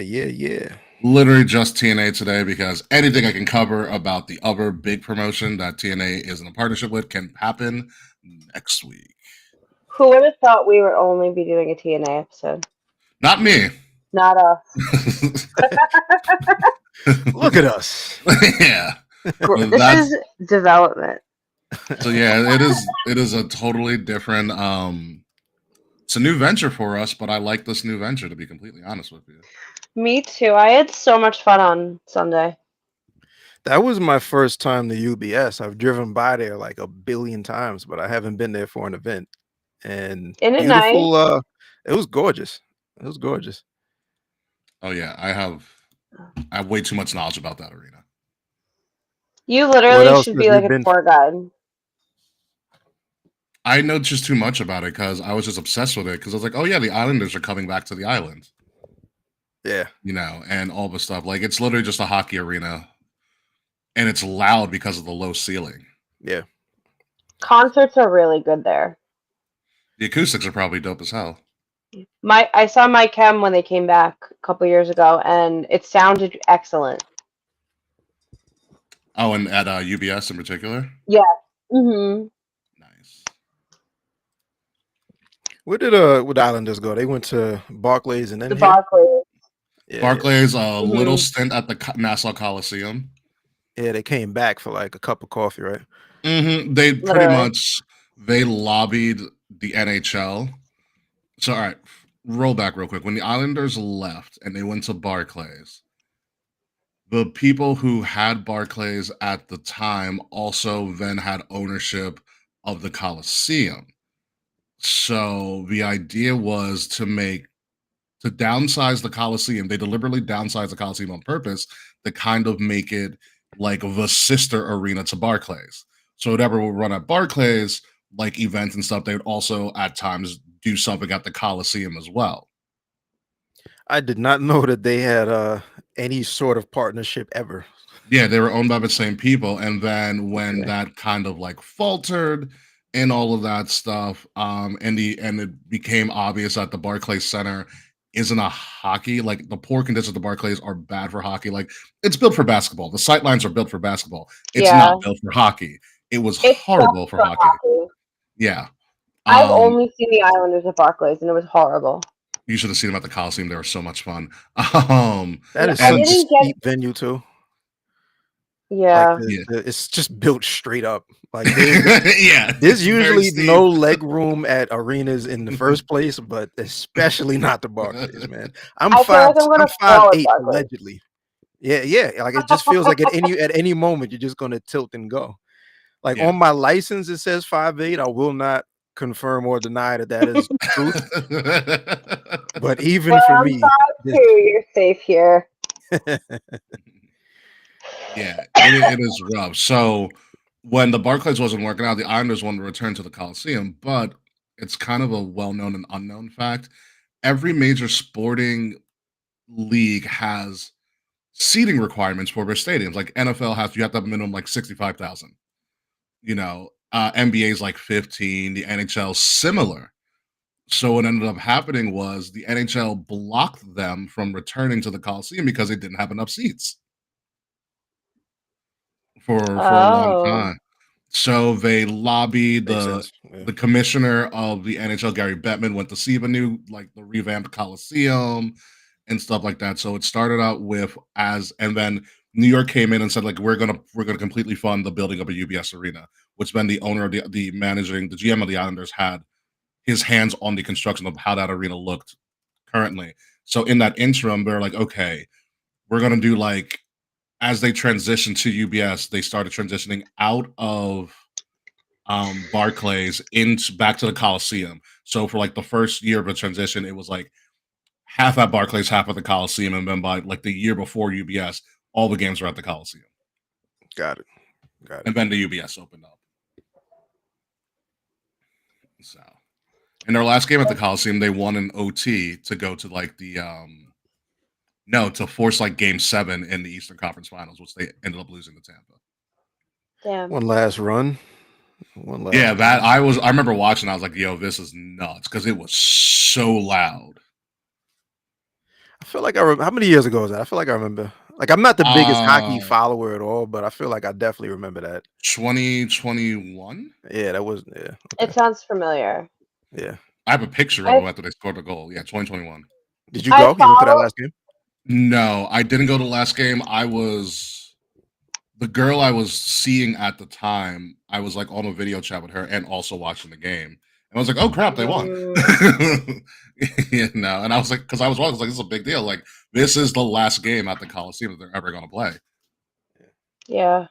Yeah. Literally just TNA today because anything I can cover about the other big promotion that TNA is in a partnership with can happen next week. Who would have thought we would only be doing a TNA episode? Not me. Not us. Look at us. Yeah. This That's is development. so yeah, it is a totally different it's a new venture for us, but I like this new venture to be completely honest with you. Me too. I had so much fun on Sunday. That was my first time to UBS. I've driven by there like a billion times, but I haven't been there for an event. And Isn't it nice? beautiful. It was gorgeous. It was gorgeous. Oh yeah, I have way too much knowledge about that arena. You What literally else should have be you like a been? tour guide. I know just too much about it because I was just obsessed with it because I was like, oh yeah, the Islanders are coming back to the island, Yeah. and all the stuff. Like it's literally just a hockey arena, and it's loud because of the low ceiling. Yeah. Concerts are really good there. The acoustics are probably dope as hell. I saw Mike Chem when they came back a couple years ago, and it sounded excellent. Oh, and at UBS in particular. Yeah. Mm-hmm. Nice. Where did the Islanders go? They went to Barclays and then The here. Barclays. Yeah. Barclays, a little Mhm. stint at the Nassau Coliseum. Yeah, they came back for like a cup of coffee, right? They pretty Literally. much they lobbied the NHL. So all right, roll back real quick. When the Islanders left and they went to Barclays, the people who had Barclays at the time also then had ownership of the Coliseum. So the idea was to downsize the Coliseum. They deliberately downsized the Coliseum on purpose to kind of make it like the sister arena to Barclays. So whatever would run at Barclays, like events and stuff, they would also at times do something at the Coliseum as well. I did not know that they had any sort of partnership ever. Yeah, they were owned by the same people. And then when Okay. that kind of like faltered and all of that stuff, and it became obvious that the Barclays Center isn't a hockey, like the poor conditions of the Barclays are bad for hockey. Like it's built for basketball. The sight lines are built for basketball. It's Yeah. not built for hockey. It was It horrible sucks for for hockey. hockey. Yeah. I've Um, only seen the Islanders at Barclays, and it was horrible. you should have seen them at the Coliseum. They were so much fun. That Yeah, is I such And a didn't get. steep venue too. Like Yeah. yeah. it's just built straight up. Like Yeah, it's there's very usually steep. no leg room at arenas in the first place, but especially not the Barclays, man. I'm I feel five. like I'm I'm gonna five fall at eight Barclays. allegedly. Yeah. Like it just feels like at any moment you're just gonna tilt and go. Like Yeah. on my license it says 5'8". I will not confirm or deny that is truth. But even Well, for I'm me, 5'2". You're safe here. Yeah, it is rough. So when the Barclays wasn't working out, the Islanders wanted to return to the Coliseum, but it's kind of a well-known and unknown fact. Every major sporting league has seating requirements for their stadiums. Like NFL has, you have to have a minimum like 65,000. NBA is like 15. The NHL similar. So what ended up happening was the NHL blocked them from returning to the Coliseum because they didn't have enough seats for a long Oh. time. So they lobbied makes sense. Yeah. the commissioner of the NHL, Gary Bettman, went to see the revamped Coliseum and stuff like that. So it started out with and then New York came in and said like we're gonna completely fund the building of a UBS arena, which then the owner of the GM of the Islanders had his hands on the construction of how that arena looked currently. So in that interim, they're like, okay, we're gonna do like as they transitioned to UBS, they started transitioning out of Barclays into back to the Coliseum. So for like the first year of the transition, it was like half at Barclays, half at the Coliseum, and then by like the year before UBS, all the games were at the Coliseum. Got it. And then the UBS opened up. So in their last game at the Coliseum, they won an OT to go to like to force like game 7 in the Eastern Conference Finals, which they ended up losing to Tampa. Damn. One last run. One last. Yeah, that run. I remember watching, I was like, yo, this is nuts because it was so loud. feel like how many years ago was that? I feel like I remember. Like I'm not the biggest hockey Uh, follower at all, but I feel like I definitely remember that. 2021. Yeah, that was yeah. It Okay. sounds familiar. Yeah. I have a picture of I them after they scored the goal. Yeah, 2021. Did you I go? You went to that follow. last game? No, I didn't go to the last game. I was the girl I was seeing at the time. I was like on a video chat with her and also watching the game. And I was like, "Oh crap, they won!" Mm, And I was like, because I was watching, I was like, "This is a big deal. Like, this is the last game at the Coliseum that they're ever going to play." yeah.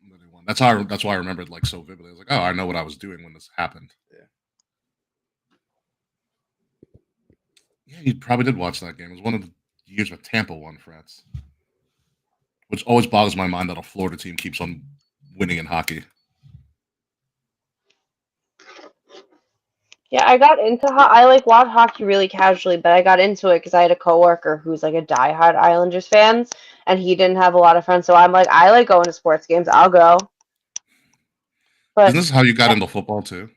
And then they won. That's how. That's why I remembered like so vividly. I was like, "Oh, I know what I was doing when this happened." Yeah. Yeah, you probably did watch that game. It was one of the years with Tampa won, France, which always boggles my mind that a Florida team keeps on winning in hockey. Yeah, I got into I like watch hockey really casually, but I got into it because I had a coworker who's like a diehard Islanders fan, and he didn't have a lot of friends. So I'm like, I like going to sports games. I'll go. Isn't But this how you got into football too?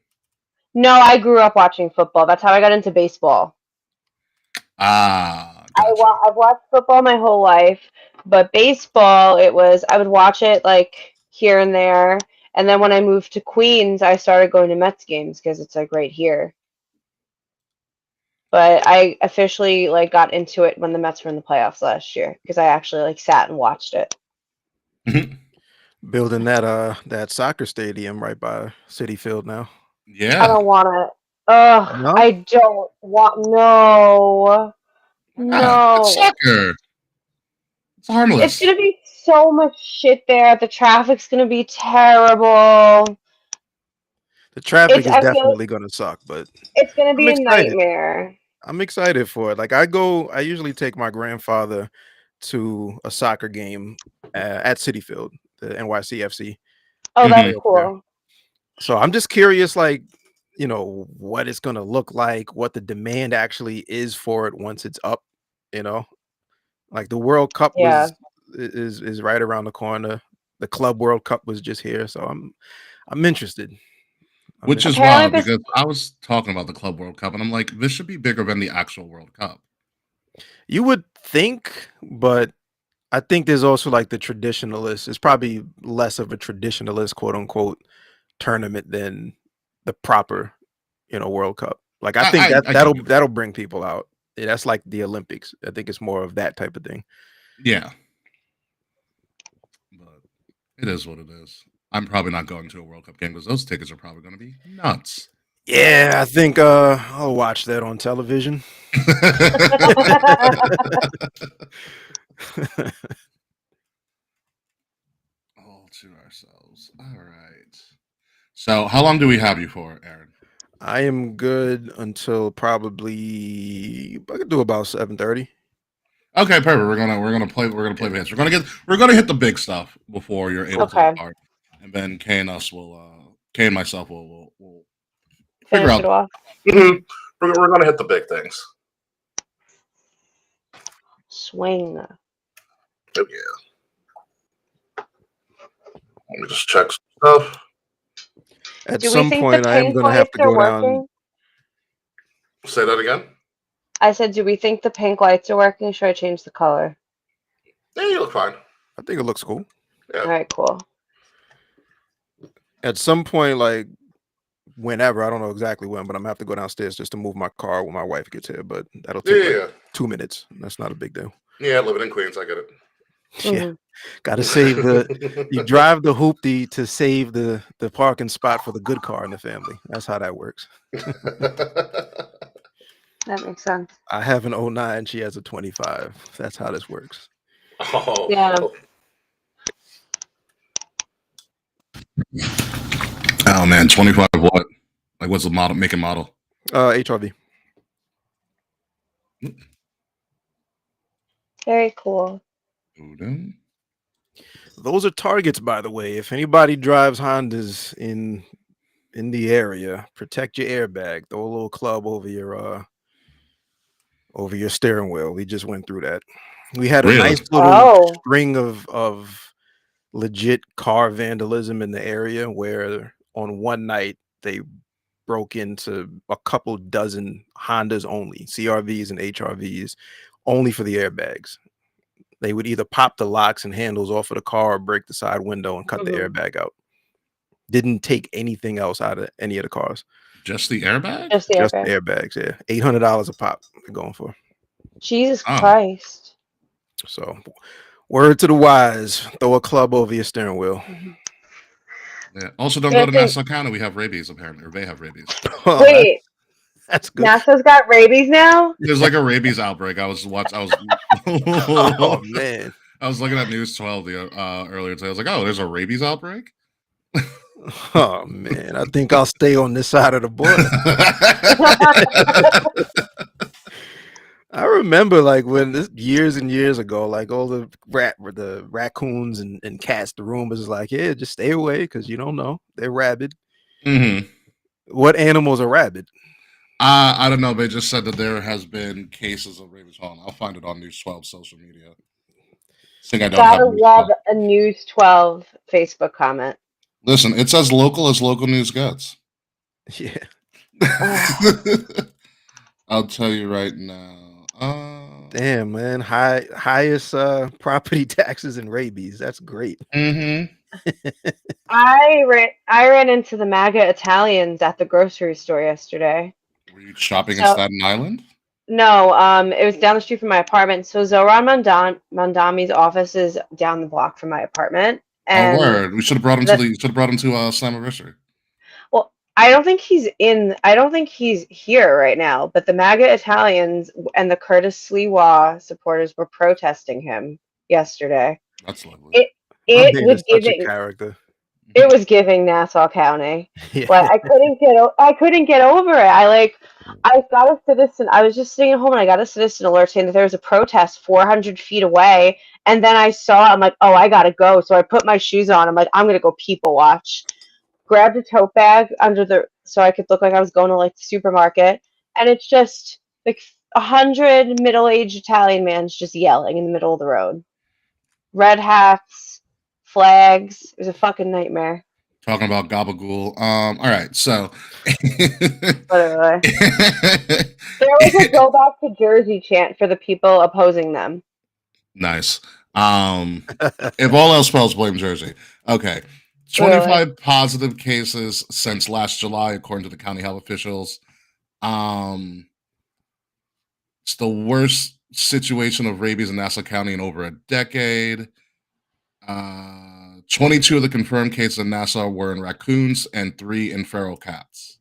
no, I grew up watching football. That's how I got into baseball. Ah, gotcha. I've watched football my whole life, but baseball, I would watch it like here and there. And then when I moved to Queens, I started going to Mets games because it's like right here. But I officially like got into it when the Mets were in the playoffs last year because I actually like sat and watched it. Building that soccer stadium right by City Field now. I Yeah. don't want it. Ugh, No? I don't want. No, Why not? It's no. soccer. It's It's harmless. gonna be so much shit there. The traffic's gonna be terrible. The traffic It's is I feel definitely gonna suck, but it's gonna I'm be a excited. nightmare. I'm excited for it. Like I usually take my grandfather to a soccer game at City Field, the NYCFC. Oh, They that's Hmm. play over there. cool. So I'm just curious, like, what it's gonna look like, what the demand actually is for it once it's up, you know? Like the World Cup Yeah. is right around the corner. The Club World Cup was just here, so I'm interested. I'm Which is interested. Apparently wild this. because I was talking about the Club World Cup and I'm like, this should be bigger than the actual World Cup. You would think, but I think there's also like the traditionalist. It's probably less of a traditionalist, quote unquote, tournament than the proper, World Cup. Like I think I can get that. that'll bring people out. Yeah, that's like the Olympics. I think it's more of that type of thing. Yeah, but it is what it is. I'm probably not going to a World Cup game because those tickets are probably going to be nuts. Yeah, I think I'll watch that on television. All to ourselves. All right. So, how long do we have you for, Aaron? I am good until probably I could do about 7:30. Okay, perfect. We're gonna play the hits. We're gonna hit the big stuff before you're able to Okay, depart, and then Kay and us will Kay and myself will figure finish it out. off. Mhm. We're gonna hit the big things. Swing. Oh yeah. Let me just check some stuff. At Do we some think the point, I am pink gonna have lights to are go down. working? Say that again. I said, do we think the pink lights are working? Should I change the color? Yeah, you look fine. I think it looks cool. Yeah. All right, cool. At some point, like whenever, I don't know exactly when, but I'm gonna have to go downstairs just to move my car when my wife gets here. But that'll Yeah, take yeah, like yeah. 2 minutes. That's not a big deal. Yeah, living in Queens, I get Yeah, Hmm. gotta save you it. drive the hoopty to save the parking spot for the good car in the family. That's how that works. That makes sense. I have an '09. She has a 25. That's how this works. Oh, Yeah. oh man, 25 what? Like what's the model? Make and model. HRV. Very cool. Odin? Those are targets, by the way. If anybody drives Hondas in the area, protect your airbag. Throw a little club over your steering wheel. We just went through that. We had a Really? nice little Oh, string of legit car vandalism in the area where on one night they broke into a couple dozen Hondas only, CRVs and HRVs, only for the airbags. They would either pop the locks and handles off of the car or break the side window and cut the Mhm. airbag out. Didn't take anything else out of any of the cars. Just the airbag? Just the Just the airbag. airbags, yeah. $800 a pop they're going for. Jesus Oh. Christ. So, word to the wise: throw a club over your steering wheel. Yeah. Also, don't Yeah, go I to think. Nassau County. We have rabies apparently, or they have rabies. Oh, Wait, that's good. NASA's got rabies now? There's like a rabies outbreak. I was Oh man. I was looking at News 12 earlier today. I was like, oh, there's a rabies outbreak. Oh man. I think I'll stay on this side of the border. I remember like when this years and years ago, like all the raccoons and cats, the rumors is like, yeah, just stay away because you don't know. They're rabid. Mm-hmm. What animals are rabid? I don't know. They just said that there has been cases of rabies. Hold on, I'll find it on News 12 social media. I think I don't have Gotta News love 12. a News 12 Facebook comment. Listen, it's as local news gets. Yeah. I'll tell you right now. Damn, man. Highest property taxes and rabies. That's great. Mm-hmm. I ran into the MAGA Italians at the grocery store yesterday. Were you shopping in So Staten Island? no, it was down the street from my apartment. So Zoran Mandami's office is down the block from my apartment, Oh, and word. We should have brought him to the the. Should have brought him to Slammiversary. well, I don't think he's in. I don't think he's here right now. But the MAGA Italians and the Curtis Sliwa supporters were protesting him yesterday. That's lovely. It My it man was is such a giving. character. It was giving Nassau County. Yeah. Like I couldn't get over it. I got a citizen. I was just sitting at home and I got a citizen alert saying that there was a protest 400 feet away. And then I saw it. I'm like, oh, I gotta go. So I put my shoes on. I'm like, I'm gonna go people watch. Grabbed a tote bag so I could look like I was going to like the supermarket. And it's just like 100 middle-aged Italian mans just yelling in the middle of the road. Red hats, flags. It was a fucking nightmare. Talking about gabagool. All right, so Literally. There was a go back to Jersey chant for the people opposing them. nice. If all else fails, blame Jersey. Okay. 25 Literally. positive cases since last July, according to the county health officials. It's the worst situation of rabies in Nassau County in over a decade. 22 of the confirmed cases in Nassau were in raccoons and 3 in feral cats.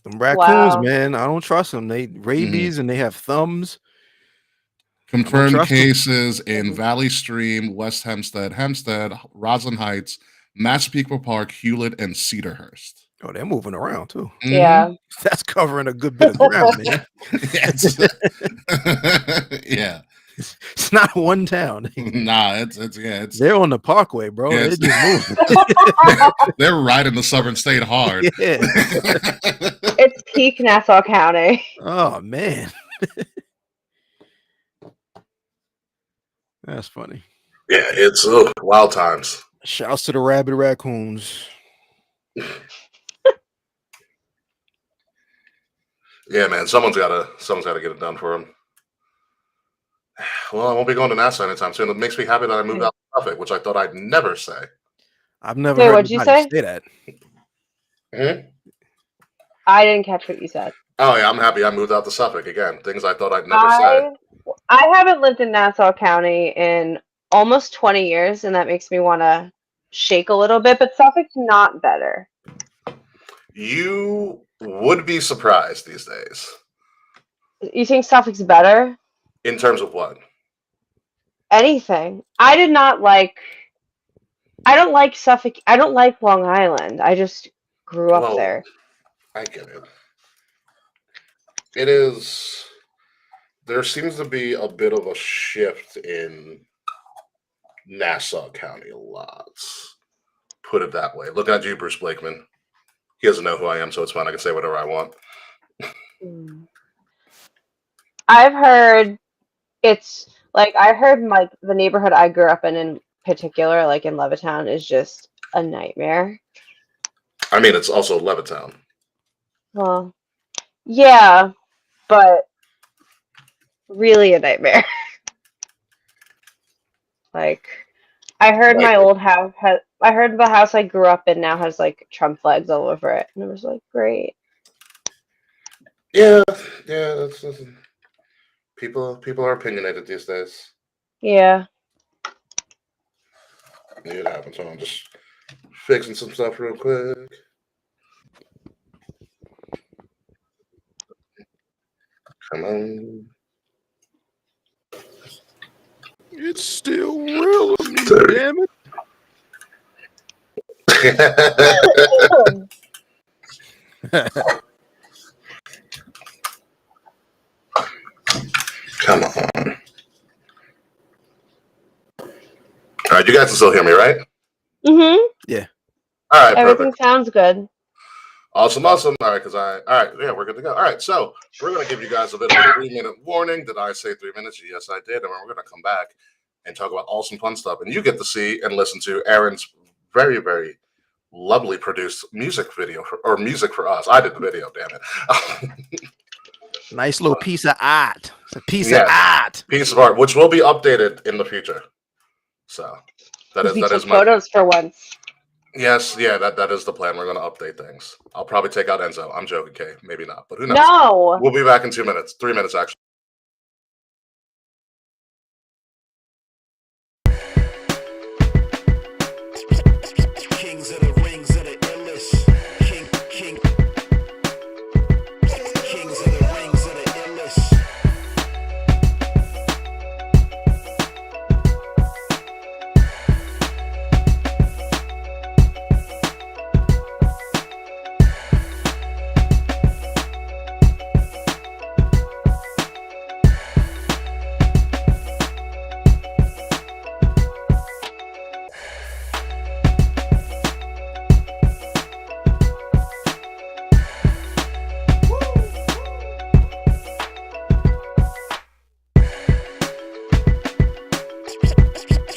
Some raccoons, Wow. man. I don't trust them. They rabies and they have thumbs. I don't Confirmed trust them. cases in Valley Stream, West Hempstead, Roslyn Heights, Massapequa Park, Hewlett, and Cedarhurst. Oh, they're moving around too. Yeah. That's covering a good bit of ground, man. Yes. Yeah. It's not one town. Nah, it's They're on the parkway, bro. Yeah, They're just moving. they're riding the Southern State hard. Yeah. It's peak Nassau County. Oh man. That's funny. Yeah, it's wild times. Shouts to the rabid raccoons. Yeah, man. Someone's gotta get it done for him. Well, I won't be going to Nassau anytime soon. It makes me happy that I moved out of Suffolk, which I thought I'd never say. I've never Wait, heard what'd you anybody say? say that. Mm-hmm. I didn't catch what you said. Oh yeah, I'm happy I moved out to Suffolk again. Things I thought I'd never say. I haven't lived in Nassau County in almost 20 years, and that makes me want to shake a little bit, but Suffolk's not better. You would be surprised these days. You think Suffolk's better? In terms of what? Anything. I don't like Suffolk. I don't like Long Island. I just grew up there. I get it. It is. There seems to be a bit of a shift in Nassau County a lot. Put it that way. Look at you, Bruce Blakeman. He doesn't know who I am, so it's fine. I can say whatever I want. I've heard the neighborhood I grew up in particular, like in Levittown, is just a nightmare. I mean, it's also Levittown. Well, yeah, but really a nightmare. Like, I heard Like my old house has. I heard the house I grew up in now has like Trump flags all over it, and it was like great. yeah, yeah. That's people are opinionated these days. Yeah. It happens. So I'm just fixing some stuff real quick. Come on. It's still real to me, Sorry. damn it. Come on. All right, you guys can still hear me, right? Mhm. Yeah. All right, Everything perfect. sounds good. Awesome. All right, all right, yeah, we're good to go. All right, so we're gonna give you guys a little 3 minute warning. Did I say 3 minutes? Yes, I did. And we're gonna come back and talk about awesome fun stuff. And you get to see and listen to Aaron's very, very lovely produced music video or music for us. I did the video, damn it. Nice little piece of art. It's a piece of Yes, art. piece of art, which will be updated in the future. So Because we that took is my photos for once. yes, yeah, that is the plan. We're gonna update things. I'll probably take out Enzo. I'm joking, Kay. Maybe not, but who knows? No. We'll be back in 2 minutes, 3 minutes actually. Kings of the rings of the illest. Kings of the rings of the illest.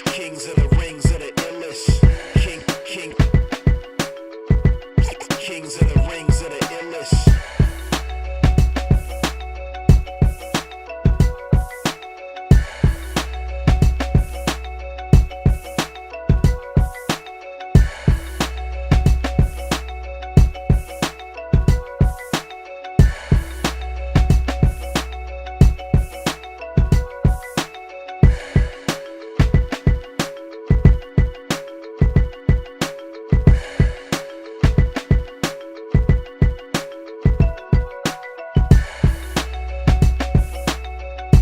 Kings of the rings of the illest. Kings of the rings of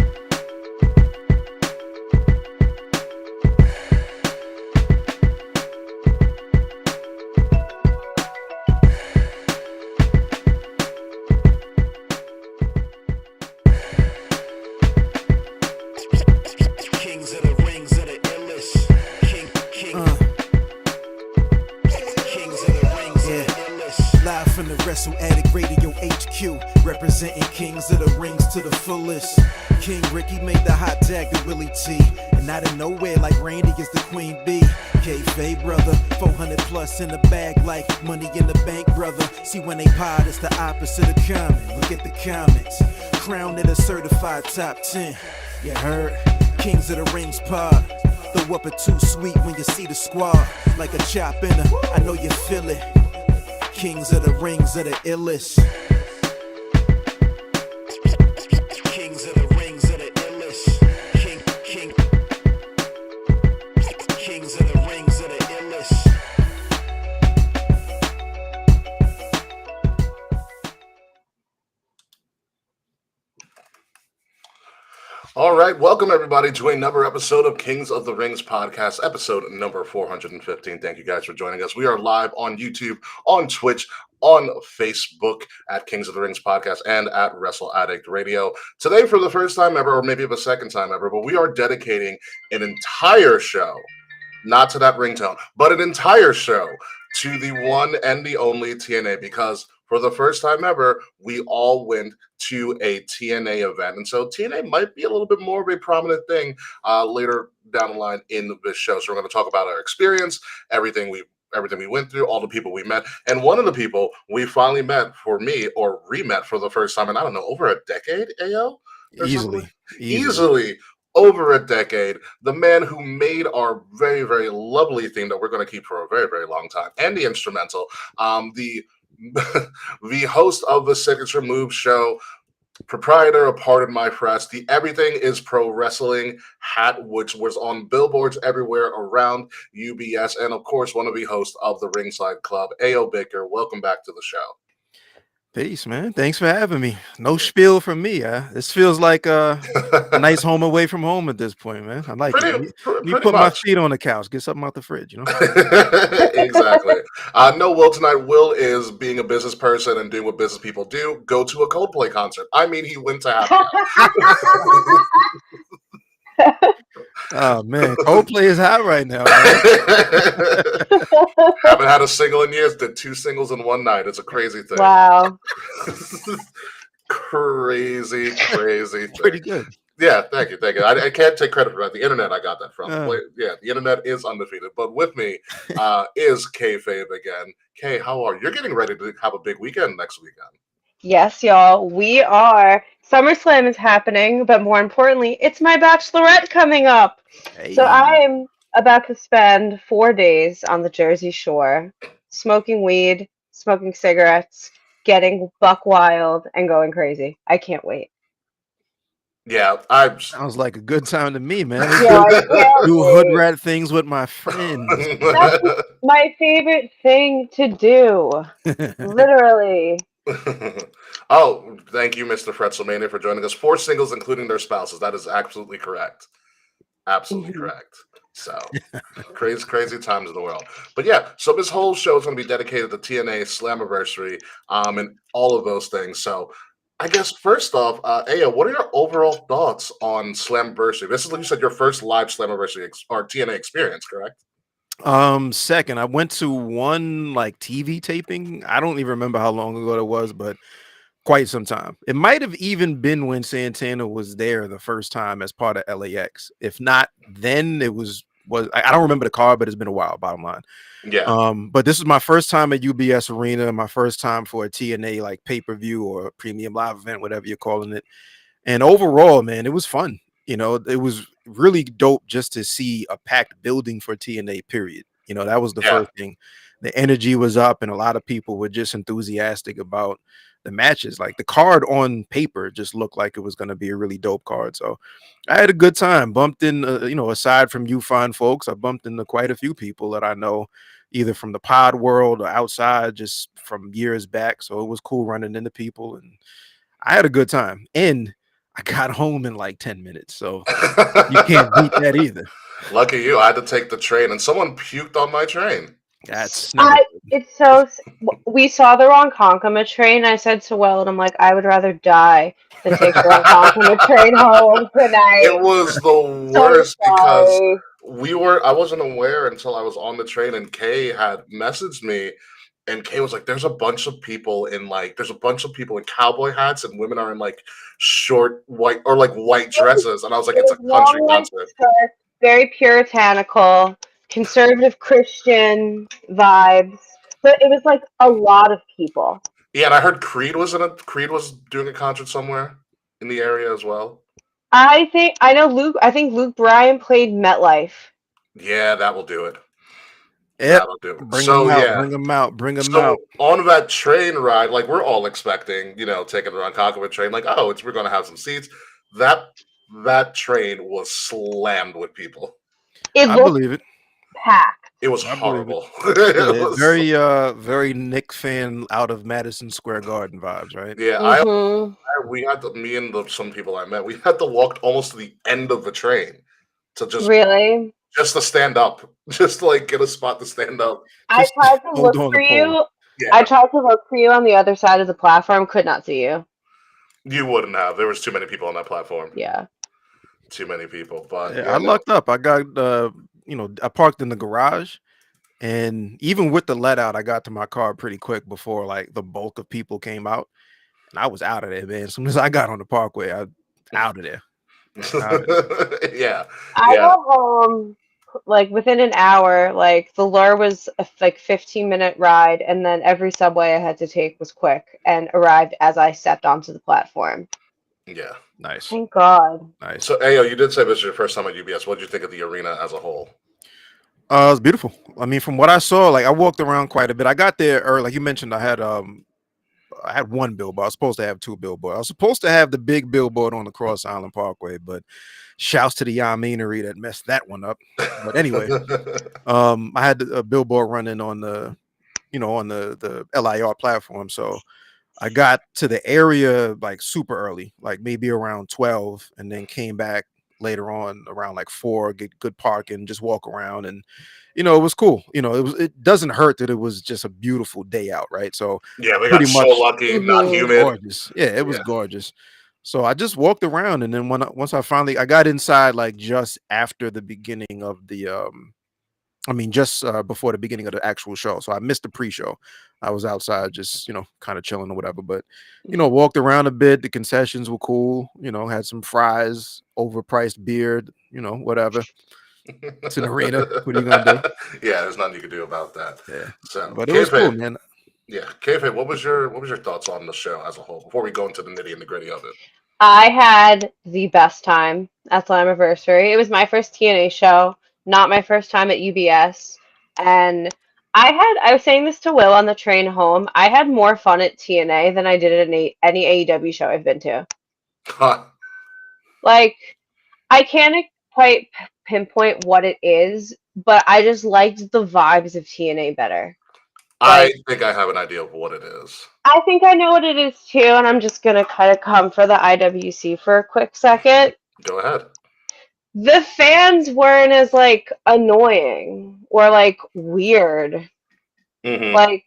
the illest. Kings of the rings of the illest. Kings of the rings of the illest. Live from the Wrestle Addict Radio HQ, representing Kings of the Rings to the fullest. King Ricky made the hot tag to Willie T, and out of nowhere like Randy is the Queen Bee. K-Fay brother, 400 plus in the bag like money in the bank brother. See when they pod, it's the opposite of common. Look at the comments, crowned at a certified top 10. You heard? Kings of the Rings pod. Throw up a too sweet when you see the squad. Like a chop in a, I know you feel it. Kings of the rings of the illest. Kings of the rings of the illest. Kings of the rings of the illest. All right, welcome everybody to another episode of Kings of the Rings podcast, episode number 415. Thank you guys for joining us. We are live on YouTube, on Twitch, on Facebook at Kings of the Rings podcast and at Wrestle Addict Radio. Today, for the first time ever, or maybe the second time ever, but we are dedicating an entire show, not to that ringtone, but an entire show to the one and the only TNA, because for the first time ever, we all went to a TNA event. And so TNA might be a little bit more of a prominent thing later down the line in this show. So we're going to talk about our experience, everything we went through, all the people we met. And one of the people we finally met for me or re-met for the first time in, I don't know, over a decade, AO? Or something like Easily, easily. easily over a decade. The man who made our very, very lovely theme that we're going to keep for a very, very long time, and the instrumental, the the host of the Signature Move show, proprietor of Pardon My Fresh, the Everything is Pro Wrestling hat, which was on billboards everywhere around UBS, and of course, one of the hosts of the Ringside Club, A.O. Baker. Welcome back to the show. Peace, man. Thanks for having me. No spiel from me. This feels like a nice home away from home at this point, man. I like it. Let me Pretty put my much. feet on the couch, get something out the fridge, you know? Exactly. No, Will tonight. Will is being a business person and doing what business people do. Go to a Coldplay concert. I mean, he went to happy Oh man, Coldplay is hot right now, man. hour. Haven't had a single in years. Did 2 singles in one night. It's a crazy thing. Wow. Crazy Pretty thing. good. Yeah, thank you. I can't take credit for that. The internet I got that from. Uh, Yeah, the internet is undefeated. But with me is Kayfabe again. Kay, how are you? You're getting ready to have a big weekend next weekend. Yes, y'all. We are. SummerSlam is happening, but more importantly, it's my bachelorette coming up. So hey, I'm about to spend 4 days on the Jersey Shore, smoking weed, smoking cigarettes, getting buck wild, and going crazy. I can't wait. Yeah, I'm. sounds like a good time to me, man. Let's Yeah, do I can't do hood wait. rat things with my friends, That's man. my favorite thing to do. Literally. Oh, thank you, Mr. Fretzelmania, for joining us. 4 singles, including their spouses. That is absolutely correct. Absolutely Mhm. correct. So crazy times in the world. But yeah, so this whole show is going to be dedicated to TNA Slammiversary, and all of those things. So I guess first off, Aya, what are your overall thoughts on Slammiversary? This is like you said, your first live Slammiversary or TNA experience, correct? Second, I went to one like TV taping. I don't even remember how long ago it was, but quite some time. It might have even been when Santana was there the first time as part of LAX. If not, then it was I don't remember the card, but it's been a while. Bottom line. Yeah. But this is my first time at UBS Arena, my first time for a TNA like pay-per-view or premium live event, whatever you're calling it. And overall, man, it was fun. It was really dope just to see a packed building for TNA, period. That was the Yeah. first thing. The energy was up, and a lot of people were just enthusiastic about the matches. Like the card on paper just looked like it was going to be a really dope card. So I had a good time. Bumped in, aside from you fine folks, I bumped into quite a few people that I know either from the pod world or outside just from years back. So it was cool running into people, and I had a good time. And I got home in like 10 minutes. So you can't beat that either. Lucky you. I had to take the train, and someone puked on my train. That's never I good. it's so we saw the Ronkonkoma train. I said to Will, and I'm like, I would rather die than take the Ronkonkoma train home It tonight. was the So worst because sorry. I wasn't aware until I was on the train and Kay had messaged me and Kay was like, there's a bunch of people in cowboy hats and women are in like short white or like white dresses. And I was like, It it's a was country long white concert. skirts, very puritanical, conservative Christian vibes, but it was like a lot of people. Yeah, and I heard Creed was doing a concert somewhere in the area as well. I know Luke. I think Luke Bryan played MetLife. Yeah, that will do it. Yep. That'll do it. Bring them So out. yeah. Bring them out. Bring them So out. on that train ride, like we're all expecting, taking the Ronkonkoma train, like, oh, we're gonna have some seats. That that train was slammed with people. It I looked believe it. packed. It was I believe it. horrible. It Yeah, was very Nick fan out of Madison Square Garden vibes, right? yeah. Hmm. We had to me and some people I met, we had to walk almost to the end of the train to Really? just to stand up, just to like get a spot to stand up. I Just tried to hold look on for the pole. you. I Yeah, tried to look for you on the other side of the platform. Could not see you. you wouldn't have. There was too many people on that platform. Yeah. Too many people. But Yeah, yeah, I no. lucked up. I got I parked in the garage, And even with the let out, I got to my car pretty quick before like the bulk of people came out, and I was out of there, man. As soon as I got on the parkway, I out of there, out of there. Yeah, I yeah, got home like within an hour. Like the lure was a like 15-minute ride, and then every subway I had to take was quick and arrived as I stepped onto the platform. yeah. Nice, Thank God. nice. So, Ayo, you did say this was your first time at UBS. What did you think of the arena as a whole? It's beautiful. I mean, from what I saw, like I walked around quite a bit. I got there early, like you mentioned. I had one billboard. I was supposed to have two billboards. I was supposed to have the big billboard on the Cross Island Parkway, but shouts to the Yaminery that messed that one up. But anyway, I had a billboard running on the, on the LIR platform. So I got to the area like super early, like maybe around 12, and then came back later on around like 4, get good parking, just walk around, and it was cool. It doesn't hurt that it was just a beautiful day out, right? So Yeah, we got pretty so much lucky. Not Hmm. humid. gorgeous. Yeah, it was Yeah. gorgeous. So I just walked around, and then once I got inside, like just after the beginning of the just before the beginning of the actual show. So I missed the pre-show. I was outside just, kind of chilling or whatever. But, walked around a bit. The concessions were cool, had some fries, overpriced beer, whatever. It's an arena. What are you gonna do? Yeah, there's nothing you can do about that. Yeah. So, But it was cool, Kayfabe, man. yeah, Kayfabe, what was your thoughts on the show as a whole before we go into the nitty and the gritty of it? I had the best time at Slammiversary. It was my first TNA show, not my first time at UBS. And I was saying this to Will on the train home. I had more fun at TNA than I did at any AEW show I've been to. Huh. Like, I can't quite pinpoint what it is, but I just liked the vibes of TNA better. I Like, think I have an idea of what it is. I think I know what it is too, and I'm just gonna kind of come for the IWC for a quick second. Go ahead. The fans weren't as like annoying or like weird. Hmm. Like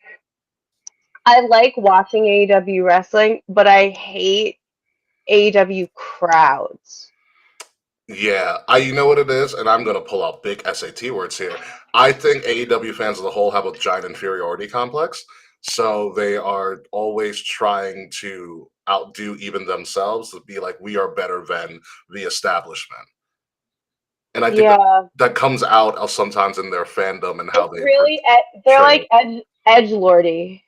I like watching AEW wrestling, but I hate AEW crowds. Yeah, you know what it is, and I'm gonna pull out big SAT words here. I think AEW fans as a whole have a giant inferiority complex, so they are always trying to outdo even themselves to be like we are better than the establishment, and I think that Yeah, that comes out sometimes in their fandom and how it's they really they're portray it. like edge lordy,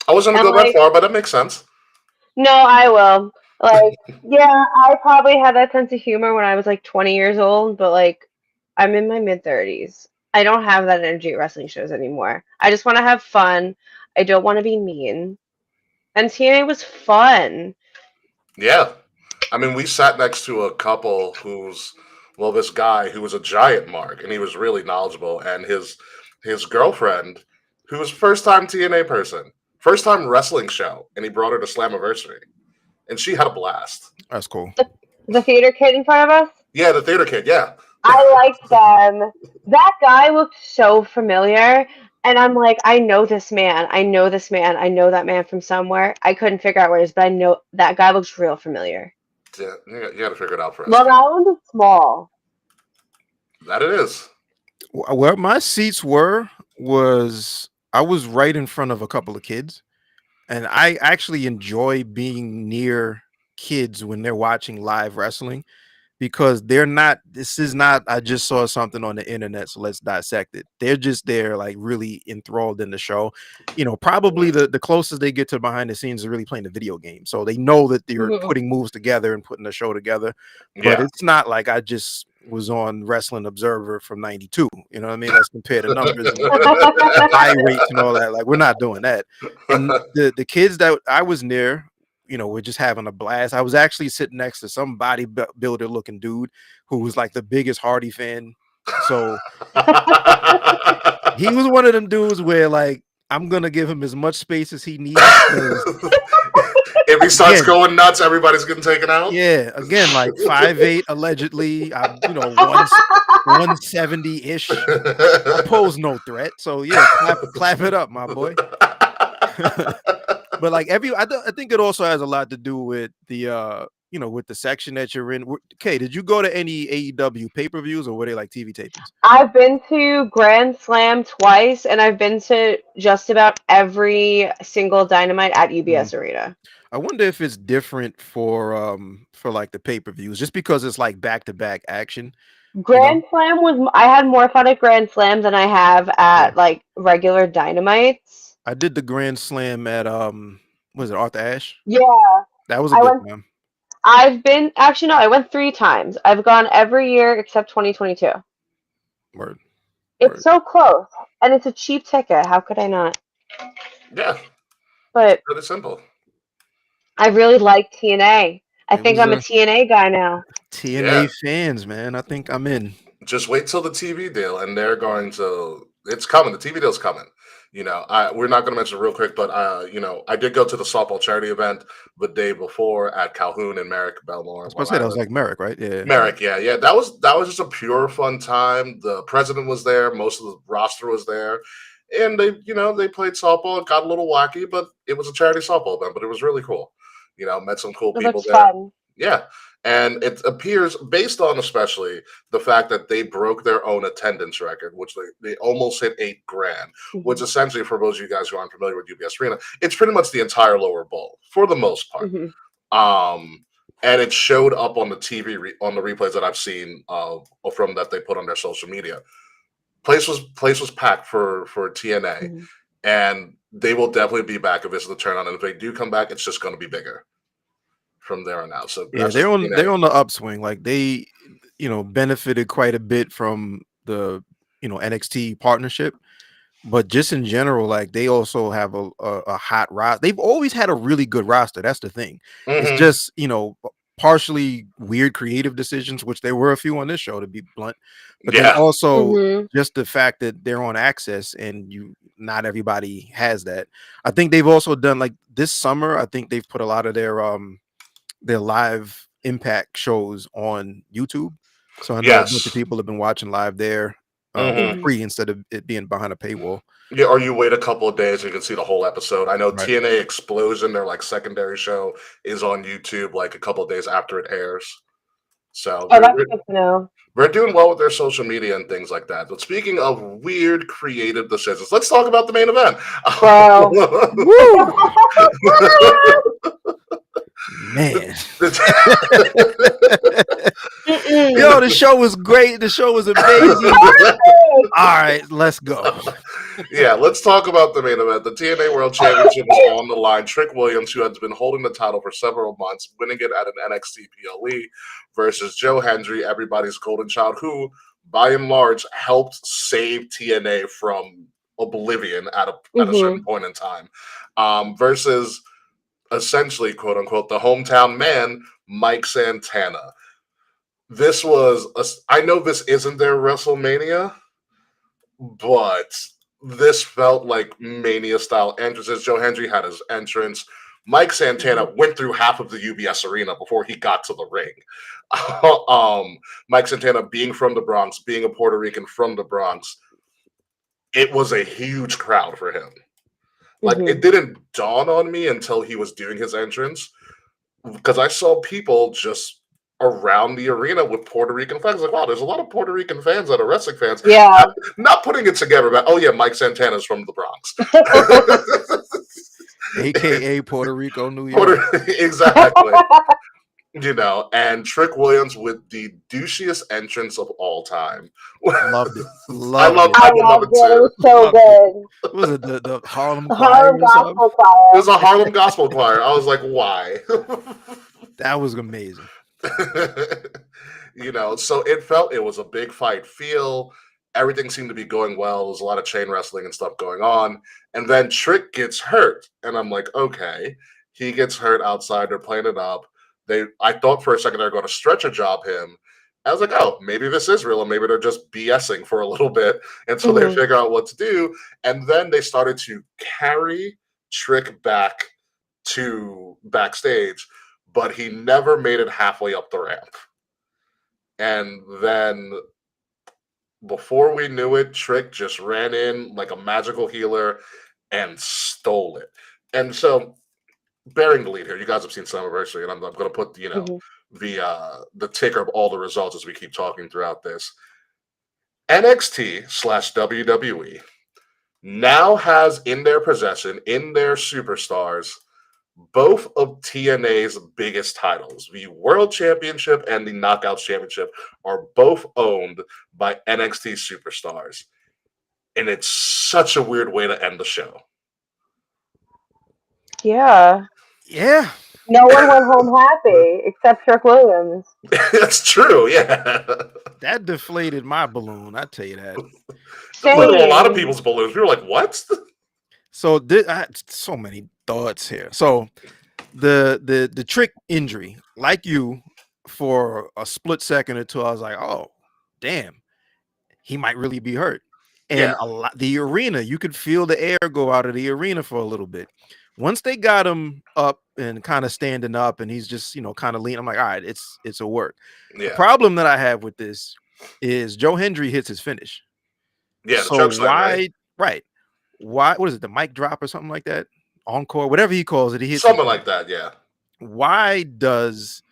I wasn't and gonna go that like far, but that makes sense. no, I will. Like, yeah, I probably had that sense of humor when I was like 20 years old, but like, I'm in my mid 30s. I don't have that energy at wrestling shows anymore. I just want to have fun. I don't want to be mean. And TNA was fun. Yeah. I mean, we sat next to a couple this guy who was a giant mark and he was really knowledgeable, and his girlfriend, who was first time TNA person, first time wrestling show, and he brought her to Slammiversary, and she had a blast. That's cool. The theater kid in front of us, Yeah, the theater kid, yeah. I liked them. That guy looked so familiar. And I'm like, I know this man. I know this man. I know that man from somewhere. I couldn't figure out where it is, but I know that guy looks real familiar. Yeah, you got to figure it out for us. Long Island is small. That it is. Where my seats was I was right in front of a couple of kids, and I actually enjoy being near kids when they're watching live wrestling, because this is not I just saw something on the internet, so let's dissect it. They're just there like really enthralled in the show. Probably the closest they get to behind the scenes is really playing the video game, so they know that they're Mhm. putting moves together and putting the show together. But Yeah. it's not like I just was on Wrestling Observer from 92. You know what I mean? Let's compare the numbers and buy rates and all that. Like, we're not doing that. And the kids that I was near, we're just having a blast. I was actually sitting next to some bodybuilder looking dude who was like the biggest Hardy fan. So he was one of them dudes where like I'm gonna give him as much space as he needs, because If he starts again, going nuts, everybody's getting taken out. yeah, again, like 5'8" allegedly. I'm 170 ish. I pose no threat. So yeah, clap it up, my boy. But like I think it also has a lot to do with with the section that you're in. Okay, did you go to any AEW pay-per-views or were they like TV tapings? I've been to Grand Slam twice, and I've been to just about every single Dynamite at Mm. UBS Arena. I wonder if it's different for like the pay-per-views, just because it's like back-to-back action, you know? Grand Slam was I had more fun at Grand Slam than I have Yeah. at like regular Dynamites. I did the Grand Slam at was it Arthur Ashe? Yeah, That was a I good went. time. I've been actually no, I went 3 times. I've gone every year except 2022. Word. It's Word. so close, and it's a cheap ticket. How could I not? Yeah, But pretty simple. I really like TNA. I It think was I'm a a TNA guy now. Yeah, TNA fans, man. I think I'm in. just wait till the TV deal, and they're going to. It's coming. The TV deal's coming. We're not going to mention it real quick, but I did go to the softball charity event the day before at Calhoun and Merrick, I Belmore, was about to Long say that was Island. like Merrick, right? Yeah. Merrick, yeah. That was just a pure fun time. The president was there, most of the roster was there, and they played softball. It got a little wacky, but it was a charity softball event. But it was really cool. Met some cool It people looks there. fun. Yeah, and it appears based on especially the fact that they broke their own attendance record, which they almost hit 8 grand, which Hmm. essentially for those of you guys who aren't familiar with UBS Arena, it's pretty much the entire lower bowl for the most part. Hmm. Um, and it showed up on the TV on the replays that I've seen from that they put on their social media. Place was packed for TNA, Hmm. and they will definitely be back if it's the turn on. And if they do come back, it's just going to be bigger from there on out. So Yeah, that's just they're TNA. on the upswing. Like they, benefited quite a bit from the NXT partnership, but just in general, like they also have a hot roster. They've always had a really good roster. That's the thing. It's Hmm. just partially weird creative decisions, which there were a few on this show, to be blunt, but then Yeah, also Hmm. just the fact that they're on Access and not everybody has that. I think they've also done like this summer. I think they've put a lot of their live Impact shows on YouTube. So I know a bunch of yes. people have been watching live there for Hmm. Hmm. free instead of it being behind a paywall. Yeah, or you wait a couple of days and you can see the whole episode. I know Right. TNA Explosion, their like secondary show, is on YouTube like a couple of days after it airs. So Oh, that's good to know. we're doing well with their social media and things like that. But speaking of weird creative decisions, let's talk about the main event. Bro. Woo! Man. Yo, Mm-mm. the show was great. The show was amazing. All right, let's go. Yeah, let's talk about the main event. The TNA World Championship is on the line. Trick Williams, who has been holding the title for several months, winning it at an NXT PLE versus Joe Hendry, everybody's golden child, who by and large helped save TNA from oblivion at a Hmm. certain point in time, versus essentially, quote unquote, the hometown man, Mike Santana. I know this isn't their WrestleMania, but this felt like Mania style entrances. Joe Hendry had his entrance. Mike Santana Hmm. went through half of the UBS arena before he got to the ring. Mike Santana being from the Bronx, being a Puerto Rican from the Bronx, it was a huge crowd for him. Like Hmm. it didn't dawn on me until he was doing his entrance because I saw people just around the arena with Puerto Rican flags. Like, wow, there's a lot of Puerto Rican fans that are wrestling fans. Yeah. Not putting it together, but oh yeah, Mike Santana's from the Bronx. AKA Puerto Rico, New York. Exactly. And Trick Williams with the douchiest entrance of all time. Loved it. I Loved love it. I I love loved it it. It too. was so Loved it. good. What was it the Harlem The Choir Harlem or something? Gospel It Choir. was a Harlem Gospel Choir. I was like, why? That was amazing. So it was a big fight feel. Everything seemed to be going well. There's a lot of chain wrestling and stuff going on. And then Trick gets hurt. And I'm like, okay. He gets hurt outside. They're playing it up. I thought for a second they were going to stretcher job him. I was like, oh, maybe this is real, and maybe they're just BSing for a little bit until they Hmm. figure out what to do. And then they started to carry Trick back to backstage, but he never made it halfway up the ramp. And then before we knew it, Trick just ran in like a magical healer and stole it. And so bearing the lead here. You guys have seen Slammiversary, and I'm going to put Hmm. the ticker of all the results as we keep talking throughout this. NXT / WWE now has in their possession, in their superstars, both of TNA's biggest titles. The World Championship and the Knockouts Championship are both owned by NXT superstars. And it's such a weird way to end the show. Yeah. Yeah, No one went home happy except Trick Williams. That's true, yeah. that deflated my balloon. I tell you that. Deflated a lot of Same. people's balloons. We were like, what? So I had so many thoughts here. So the Trick injury, like you, for a split second or two, I was like, oh, damn, he might really be hurt. And Yeah. a lot, the arena, you could feel the air go out of the arena for a little bit. Once they got him up and kind of standing up, and he's just kind of leaning, I'm like, all right, it's a work. The Yeah. problem that I have with this is Joe Hendry hits his finish. Yeah, the So choke slam, right? right? Why? What is it? The mic drop or something like that? Encore, whatever he calls it. He hits Something like that, yeah. Why does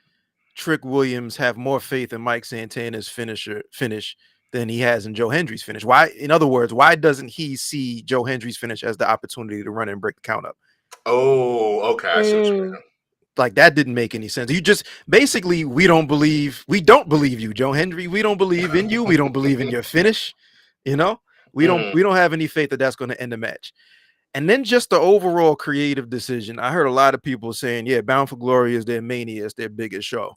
Trick Williams have more faith in Mike Santana's finish than he has in Joe Hendry's finish? Why, in other words, why doesn't he see Joe Hendry's finish as the opportunity to run and break the count up? Oh, okay. I see what you mean. Like, that didn't make any sense. You just basically, we don't believe you, Joe Hendry. We don't believe in you. We don't believe in your finish. We don't have any faith that that's going to end the match. And then just the overall creative decision. I heard a lot of people saying, yeah, Bound for Glory is their Mania, it's their biggest show.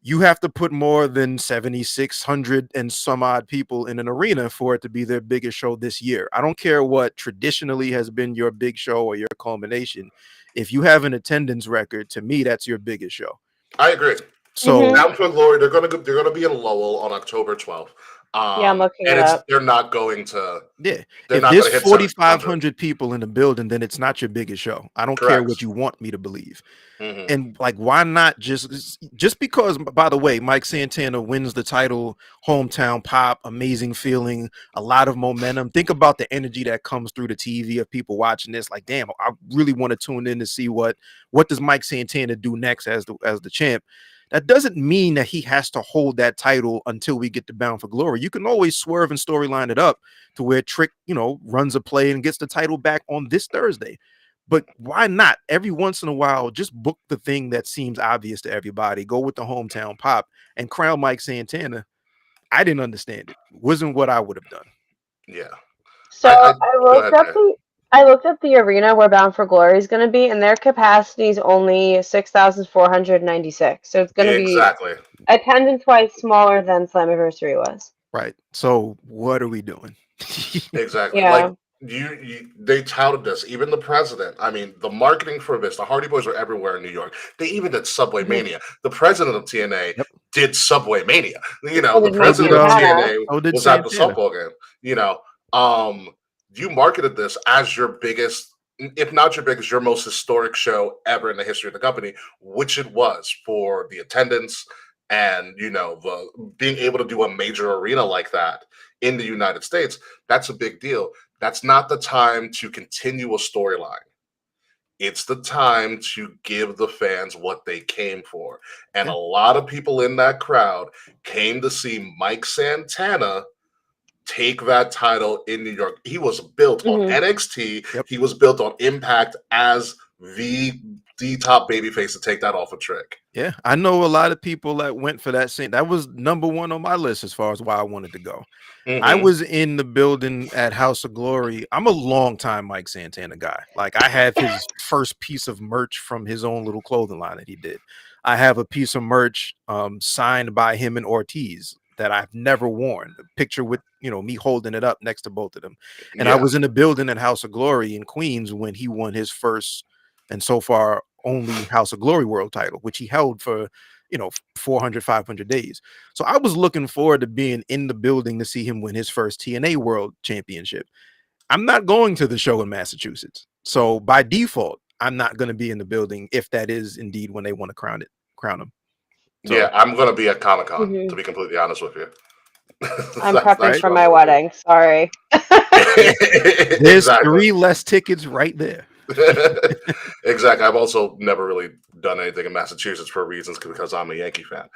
You have to put more than 7,600 and some odd people in an arena for it to be their biggest show this year. I don't care what traditionally has been your big show or your culmination. If you have an attendance record, to me, that's your biggest show. I agree. So Bound for Glory, they're gonna be in Lowell on October 12th. Yeah, I'm looking and it up. they're not going to. yeah, They're if not there's going to hit 4,500 people in the building, then it's not your biggest show. I don't care Correct. what you want me to believe. Mhm. And like, why not just because, by the way, Mike Santana wins the title, hometown pop, amazing feeling, a lot of momentum. Think about the energy that comes through the TV of people watching this. Like, damn, I really want to tune in to see what does Mike Santana do next as the champ. That doesn't mean that he has to hold that title until we get to Bound for Glory. You can always swerve and storyline it up to where Trick, runs a play and gets the title back on this Thursday. But why not every once in a while just book the thing that seems obvious to everybody, go with the hometown pop and crown Mike Santana? I didn't understand it. Wasn't what I would have done. Yeah. So I I go looked ahead, up Jay. the arena where Bound for Glory is going to be, and their capacity is only 6,496. So it's going to be Exactly. attendance-wise smaller than Slammiversary was. Right. So what are we doing? Exactly. Yeah. Like they touted this. Even the president. I mean, the marketing for this. The Hardy Boys were everywhere in New York. They even did Subway Mhm. Mania. The president of TNA Yep. did Subway Mania. So The did president Mike of Santana. TNA So did was at the Santana. softball game. You marketed this as your biggest, if not your biggest, your most historic show ever in the history of the company, which it was for the attendance and the being able to do a major arena like that in the United States. That's a big deal. That's not the time to continue a storyline. It's the time to give the fans what they came for. And Yeah. a lot of people in that crowd came to see Mike Santana take that title in New York. He was built on Mhm. NXT. Yep. He was built on Impact as the top babyface to take that off a Trick. Yeah, I know a lot of people that went for that scene. That was number one on my list as far as why I wanted to go. I Mhm. was in the building at House of Glory. I'm a long time Mike Santana guy. Like, I have his first piece of merch from his own little clothing line that he did. I have a piece of merch signed by him and Ortiz that I've never worn. A picture with me holding it up next to both of them. And I Yeah. was in the building at House of Glory in Queens when he won his first and so far only House of Glory world title, which he held for 400, 500 days. So I was looking forward to being in the building to see him win his first TNA world championship. I'm not going to the show in Massachusetts. So by default, I'm not going to be in the building if that is indeed when they want to crown him. So, Yeah, I'm going to be at Comic-Con, Mhm. to be completely honest with you. I'm That's prepping right. for what my I'm gonna do. wedding. Sorry. There's Exactly. 3 less tickets right there. Exactly. I've also never really done anything in Massachusetts for reasons because I'm a Yankee fan.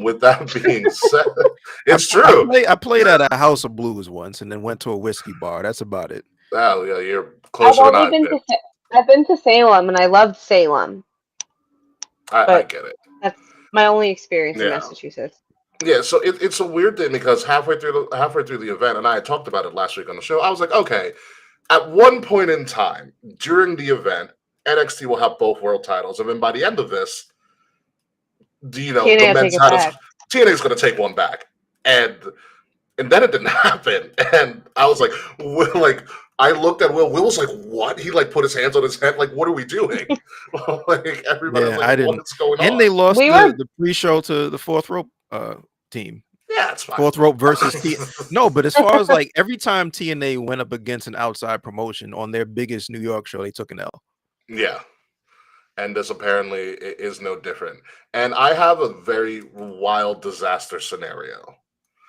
With that being said, it's true. I played at a House of Blues once, and then went to a whiskey bar. That's about it. Oh yeah, you're I've closer than only I've been been. to I've been to Salem, and I loved Salem, I but get it. that's my only experience in Yeah. Massachusetts. Yeah, so it's a weird thing because halfway through the event, and I had talked about it last week on the show. I was like, okay, at one point in time during the event, NXT will have both world titles, and then by the end of this, TNA the will take men's it titles, back. TNA is going to take one back, and then it didn't happen, and I was like, like I looked at Will. Will was like, "What?" He like put his hands on his head, like, "What are we doing?" Like everybody was Yeah, like, I "What didn't. is going And on?" they lost We were the pre-show to the Fourth Rope team. Yeah, it's fine. Fourth Rope versus T. No, but as far as like every time TNA went up against an outside promotion on their biggest New York show, they took an L. Yeah. And this apparently is no different. And I have a very wild disaster scenario.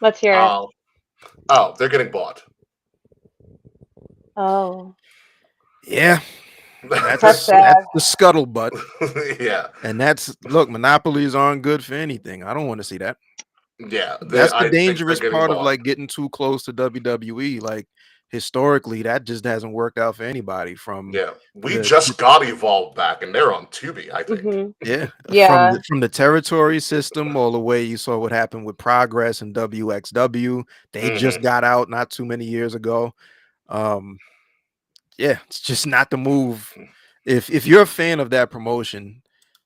Let's hear it. Uh, oh, they're getting bought. Oh, Yeah, that's that's sad. the scuttlebutt, Yeah, and that's look. Monopolies aren't good for anything. I don't want to see that. yeah. That's the I think they're dangerous getting part of bought. like getting too close to WWE. Like historically, that just hasn't worked out for anybody. From Yeah, we the just got Evolved back, and they're on Tubi, I think. Mhm. yeah, Yeah. from the territory system all the way you saw what happened with Progress and WXW. They just Hmm. got out not too many years ago. Um, yeah, it's just not the move. If you're a fan of that promotion,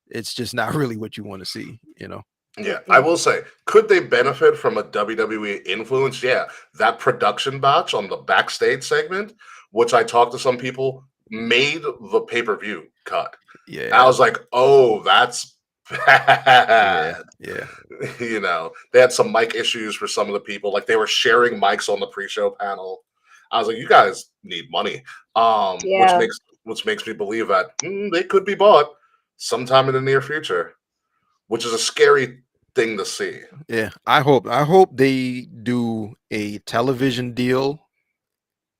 it's just not really what you want to see, you know. Yeah, I Mm-mm. will say, could they benefit from a WWE influence? Yeah, that production batch on the backstage segment, which I talked to some people, made the pay per view cut. I Yeah, was like, oh, that's yeah, bad. yeah. They had some mic issues for some of the people. Like they were sharing mics on the pre-show panel. I was like, you guys need money. Yeah. Which makes me believe that they could be bought sometime in the near future, which is a scary thing to see. Yeah, I hope they do a television deal,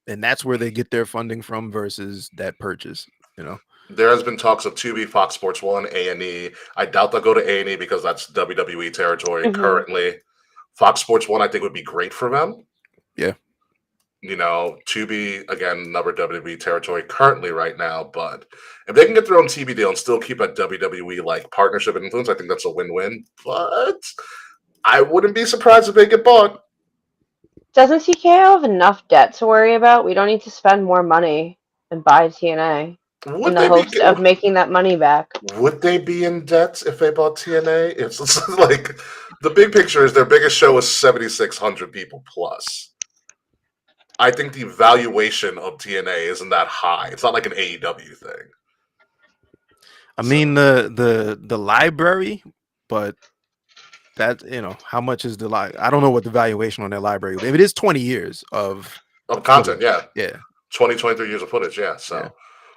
and that's where they get their funding from versus that purchase, you know. There has been talks of Tubi, Fox Sports One, A&E. I doubt they'll go to A&E because that's WWE territory Hmm. currently. Fox Sports One, I think, would be great for them. Yeah. Tubi, again, another WWE territory currently right now, but if they can get their own TV deal and still keep that WWE like partnership and influence, I think that's a win-win. But I wouldn't be surprised if they get bought. Doesn't TKO have enough debt to worry about? We don't need to spend more money and buy TNA in Would the they be hopes of making that money back. would they be in debt if they bought TNA? It's like the big picture is their biggest show is 7,600 people plus. I think the valuation of TNA isn't that high. It's not like an AEW thing. I So mean the library, but that how much is the I don't know what the valuation on their library. If it is 20 years of content, footage, yeah. yeah, 20, 23 years of footage, yeah. yeah. So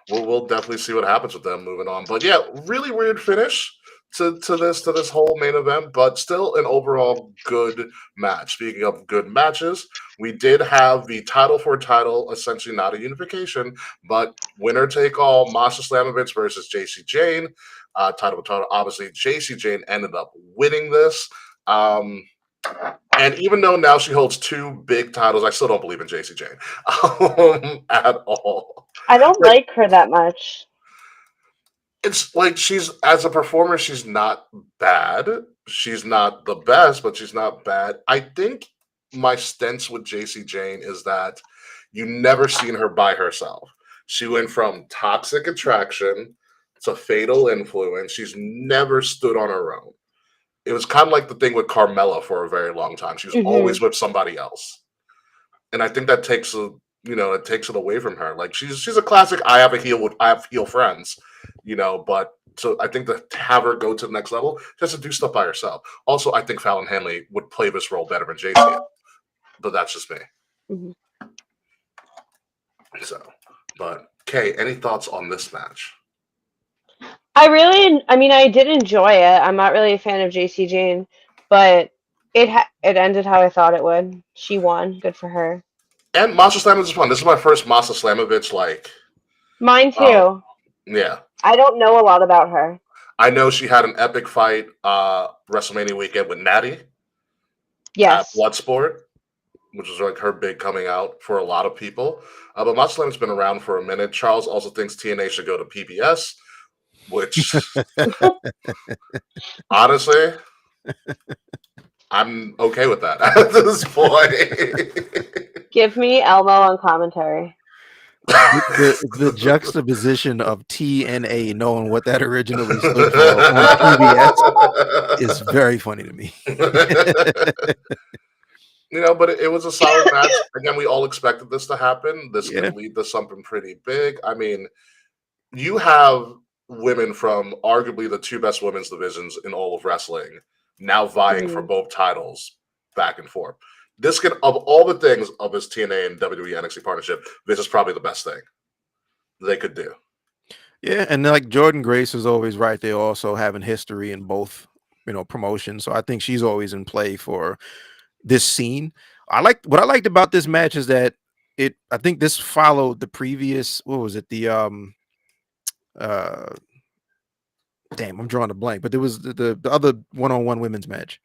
we'll definitely see what happens with them moving on. But yeah, really weird finish to this whole main event, but still an overall good match. Speaking of good matches, we did have the title for title, essentially not a unification, but winner take all, Masha Slamovich versus JC Jane. Title for title. Obviously, JC Jane ended up winning this. Um, and even though now she holds two big titles, I still don't believe in JC Jane at all. I don't Like, like her that much. it's like she's as a performer, she's not bad. She's not the best, but she's not bad. I think my stance with JC Jane is that you never seen her by herself. She went from toxic attraction to fatal influence. She's never stood on her own. It was kind of like the thing with Carmella for a very long time. She was Hmm. always with somebody else. And I think that it takes it away from her. Like she's a classic. I have heel friends, But so I think to have her go to the next level, she has to do stuff by herself. Also, I think Fallon Henley would play this role better than JC, but that's just me. Hmm. So, but Kay, any thoughts on this match? I mean, I did enjoy it. I'm not really a fan of JC Jane, but it ended how I thought it would. She won. Good for her. And Masa Slamovich is fun. This is my first Masa Slamovich like Mine Um, too. yeah, I don't know a lot about her. I know she had an epic fight WrestleMania weekend with Natty at Yes. Bloodsport, which was like her big coming out for a lot of people. But Masalem's been around for a minute. Charles also thinks TNA should go to PBS, which honestly, I'm okay with that at this point. Give me Elmo on commentary. The juxtaposition of T and A, knowing what that originally stood for on PBS, is very funny to me. But it was a solid match. Again, we all expected this to happen. This Yeah. could lead to something pretty big. I mean, you have women from arguably the two best women's divisions in all of wrestling now vying for Mhm. both titles back and forth. This can, of all the things of this TNA and WWE NXT partnership, this is probably the best thing they could do. Yeah, and like Jordan Grace is always right there, also having history in both, promotions. So I think she's always in play for this scene. What I liked about this match is that I think this followed the previous, what was it? Uh Damn, I'm drawing a blank, but there was the other one-on-one women's match.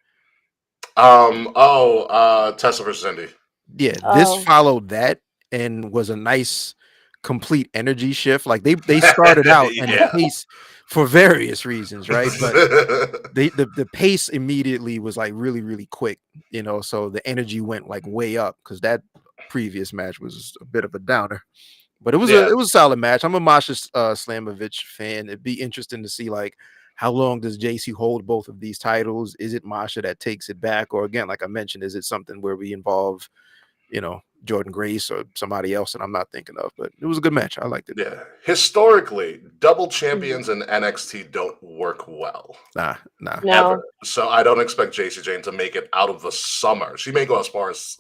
Tessa versus Indy. Yeah, this Oh. followed that and was a nice complete energy shift. Like they started out and the Yeah. pace for various reasons, right? But the pace immediately was like really, really quick, so the energy went like way up because that previous match was a bit of a downer. But it was Yeah. a solid match. I'm a Masha Slamovich fan. It'd be interesting to see like how long does JC hold both of these titles? Is it Masha that takes it back, or again, like I mentioned, is it something where we involve, Jordan Grace or somebody else that I'm not thinking of? But it was a good match. I liked it. Yeah. Historically, double champions in NXT don't work well. Nah. No. Ever. So I don't expect JC Jane to make it out of the summer. She may go as far as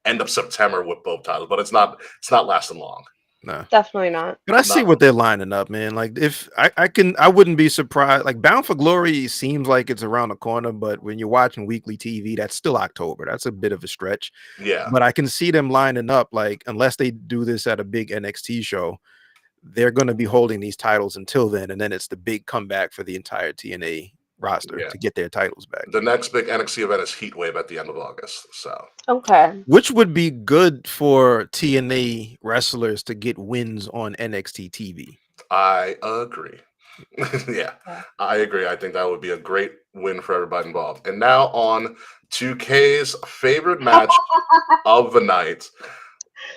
end of September with both titles, but it's not lasting long. Nah. Definitely not. But I see what they're lining up, man. Like if I wouldn't be surprised. Like Bound for Glory seems like it's around the corner, but when you're watching weekly TV, that's still October. That's a bit of a stretch. Yeah. But I can see them lining up, like, unless they do this at a big NXT show, they're going to be holding these titles until then, and then it's the big comeback for the entire TNA roster to get their titles back. The next big NXT event is Heatwave at the end of August. So Okay. Which would be good for TNA wrestlers to get wins on NXT TV. I agree. Yeah, I agree. I think that would be a great win for everybody involved. And now on to Kay's favorite match of the night.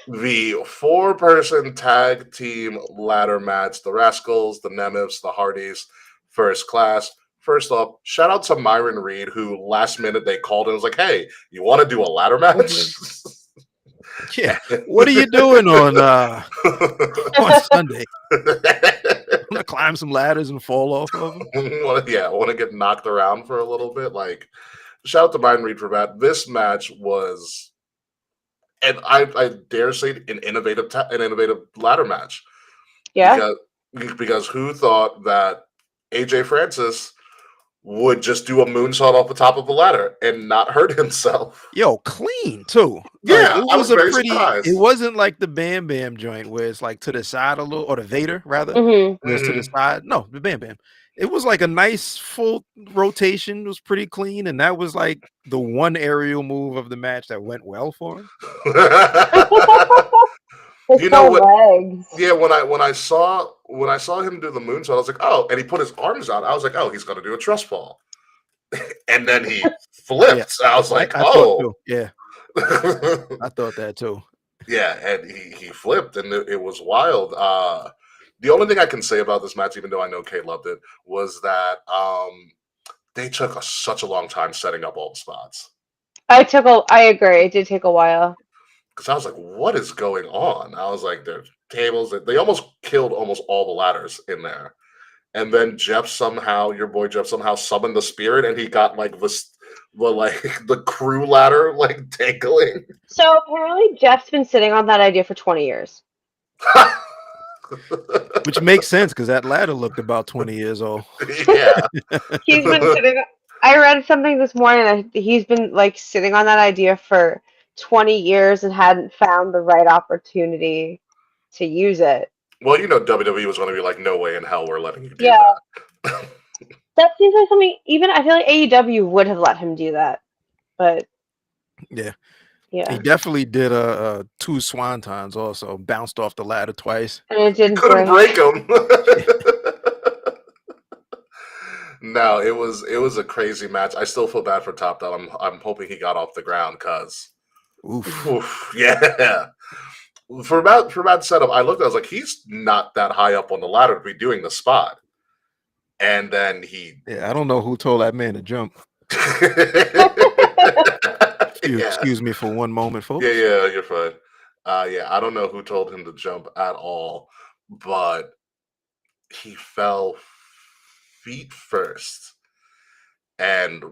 The 4-person tag team ladder match. The Rascals, the Nemeths, the Hardys, First Class. First off, shout out to Myron Reed, who last minute they called and was like, "Hey, you want to do a ladder match?" Yeah. What are you doing on Sunday? I'm gonna climb some ladders and fall off of them. I want to get knocked around for a little bit. Like, shout out to Myron Reed for that. This match was, and I dare say, an innovative ladder match. Yeah. Because who thought that AJ Francis would just do a moonsault off the top of the ladder and not hurt himself? Yo, clean too. Yeah, it I was very pretty. surprised. It wasn't like the Bam Bam joint where it's like to the side a little, or the Vader rather, Mhm. where it's to the side. No, the Bam Bam. It was like a nice full rotation. It was pretty clean, and that was like the one aerial move of the match that went well for him. His You know what? legs. Yeah, when I saw him do the moonsault, I was like, oh, and he put his arms out. I was like, oh, he's gonna do a trust fall, and then he flipped. Yeah. I was like, I thought oh, too. Yeah, I thought that too. yeah, and he flipped, and it was wild. The only thing I can say about this match, even though I know Kay loved it, was that they took such a long time setting up all the spots. I agree. It did take a while. Because I was like, what is going on? I was like, there's tables. They almost killed almost all the ladders in there. And then your boy Jeff somehow summoned the spirit, and he got like the crew ladder like dangling. So apparently Jeff's been sitting on that idea for 20 years. Which makes sense because that ladder looked about 20 years old. Yeah. He's been sitting. I read something this morning that he's been like sitting on that idea for 20 years and hadn't found the right opportunity to use it. Well, WWE was going to be like, no way in hell we're letting you do Yeah, that. that seems like something. Even I feel like AEW would have let him do that, but Yeah, he yeah, definitely did a two swantons. Also bounced off the ladder twice. and it You didn't couldn't break. break him. No, it was a crazy match. I still feel bad for Top Dog. I'm hoping he got off the ground because, Oof. yeah. For bad setup, I looked. I was like, he's not that high up on the ladder to be doing the spot, and then he. Yeah, I don't know who told that man to jump. Yeah, Excuse me for one moment, yeah, folks. yeah. You're fine. Yeah, I don't know who told him to jump at all, but he fell feet first, and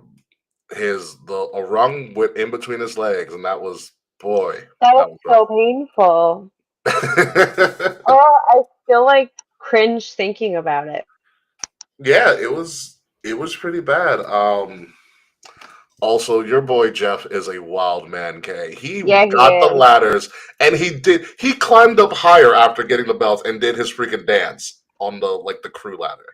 a rung went in between his legs, and that was boy, That that was was so painful. rough. Oh, I still like cringe thinking about it. Yeah, it was pretty bad. Also, your boy Jeff is a wild man, Kay. He Yeah, he got the is. ladders and he climbed up higher after getting the belts and did his freaking dance on the crew ladder.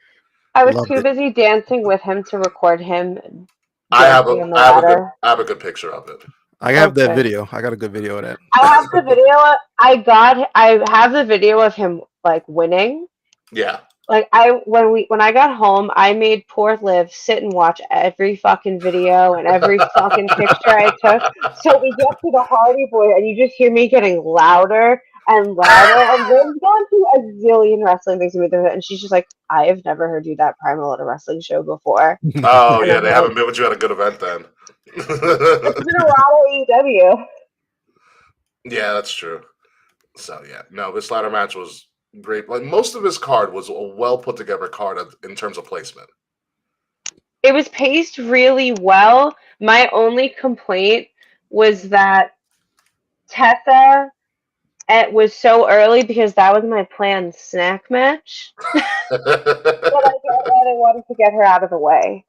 I was Loved too it. busy dancing with him to record him I have dancing a on the I have a good ladder. I have a good picture of it. I have that Okay. video. I got a good video of that. I have the video. I have the video of him like winning. Yeah. Like when I got home, I made poor Liv sit and watch every fucking video and every fucking picture I took. So we get to the Hardy Boy, and you just hear me getting louder and louder. And Liv's gone to a zillion wrestling things with it, and she's just like, I have never heard you that primal at a wrestling show before. Oh And yeah, I'm they like, haven't been with you at a good event then. it's been a lot of AEW. Yeah, that's true. So yeah, no, this ladder match was great. Like most of his card was a well put together card in terms of placement. It was paced really well. My only complaint was that Tessa it was so early because that was my planned snack match. But I wanted to get her out of the way.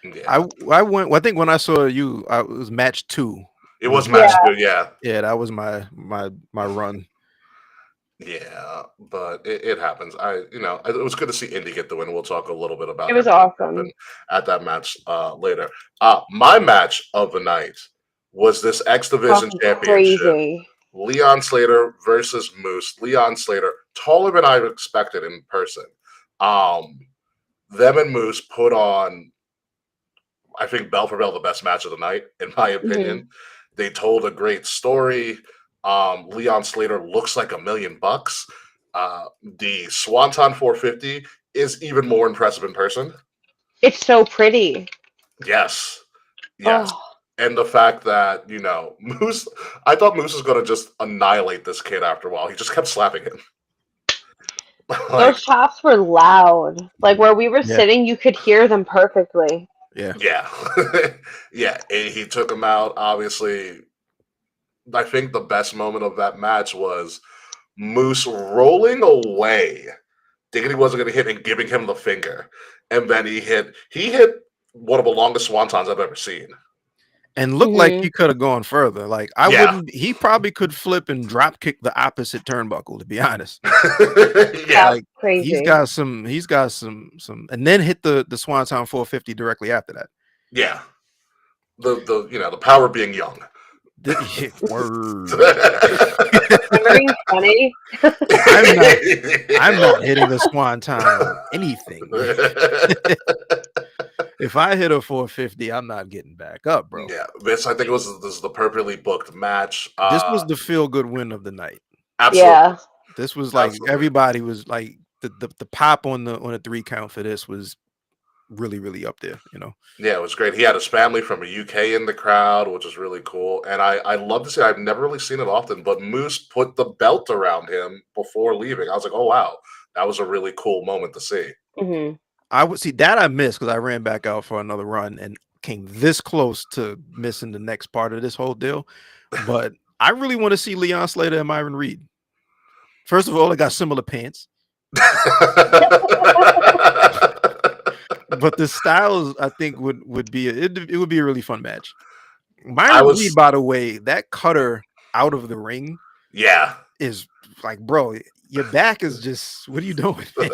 Yeah, I went. Well, I think when I saw you, it was match 2. it Was was my match Yeah, 2. Yeah, Yeah, that was my run. yeah, but it happens. It was good to see Indy get the win. We'll talk a little bit about it was everything that happened awesome. at that match later. My match of the night was this X Division Fucking Championship. crazy. Leon Slater versus Moose. Leon Slater, taller than I expected in person. Um, them and Moose put on, I think, bell for bell, the best match of the night, in my Hmm. opinion. They told a great story. Leon Slater looks like $1,000,000. The Swanton 450 is even more impressive in person. It's so pretty. Yes. Yes. Oh, And the fact that, Moose, I thought Moose was going to just annihilate this kid after a while. He just kept slapping him. those Like, chops were loud. Like where we were Yeah, sitting, you could hear them perfectly. yeah. yeah. Yeah. He took him out. Obviously, I think the best moment of that match was Moose rolling away, thinking he wasn't going to hit and giving him the finger. And then he hit one of the longest swantons I've ever seen. And looked like Hmm. he could have gone further. Like I Yeah. wouldn't. He probably could flip and drop kick the opposite turnbuckle. To be honest, Yeah. That's like he's crazy. got some. He's got some, and then hit the Swanton 450 directly after that. Yeah. The power of being young. Yeah, word. Remember being 20? I'm not hitting a swanton on anything. If I hit a 450, I'm not getting back up, bro. Yeah, I think this is the perfectly booked match. This was the feel good win of the night. Absolutely, Yeah. This was like absolutely. everybody was like the pop on the 3 count for this was really up there, you know. Yeah, it was great. He had his family from the UK in the crowd, which is really cool. And I love to see. I've never really seen it often, but Moose put the belt around him before leaving. I was like, oh wow, that was a really cool moment to see. Hmm. I would see that I missed because I ran back out for another run and came this close to missing the next part of this whole deal. But I really want to see Leon Slater and Myron Reed. First of all, they got similar pants, but the styles I think would be it would be a really fun match. I Myron Reed, was, by the way, that cutter out of the ring yeah, is like, bro, your back is just. What are you doing, man?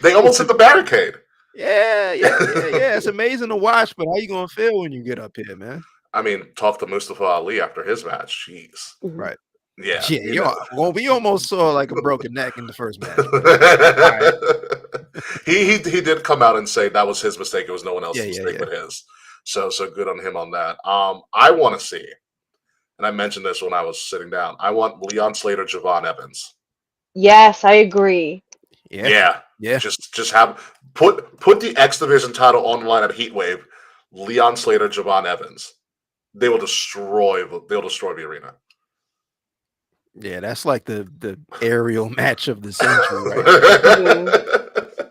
They almost hit the barricade. Yeah. It's amazing to watch, but how you gonna feel when you get up here, man? I mean, talk to Mustafa Ali after his match. Jeez. Mhm. Right. Yeah, Yeah, you know. well, we almost saw like a broken neck in the first match, but all right. He did come out and say that was his mistake. It was no one else's mistake Yeah. but his. So good on him on that. I want to see, and I mentioned this when I was sitting down. I want Leon Slater, Javon Evans. Yes, I agree. Yeah. Yeah, Yeah. just have put the X Division title on the line at Heatwave. Leon Slater, Javon Evans. They'll destroy the arena. Yeah, that's like the aerial match of the century right there. Mhm.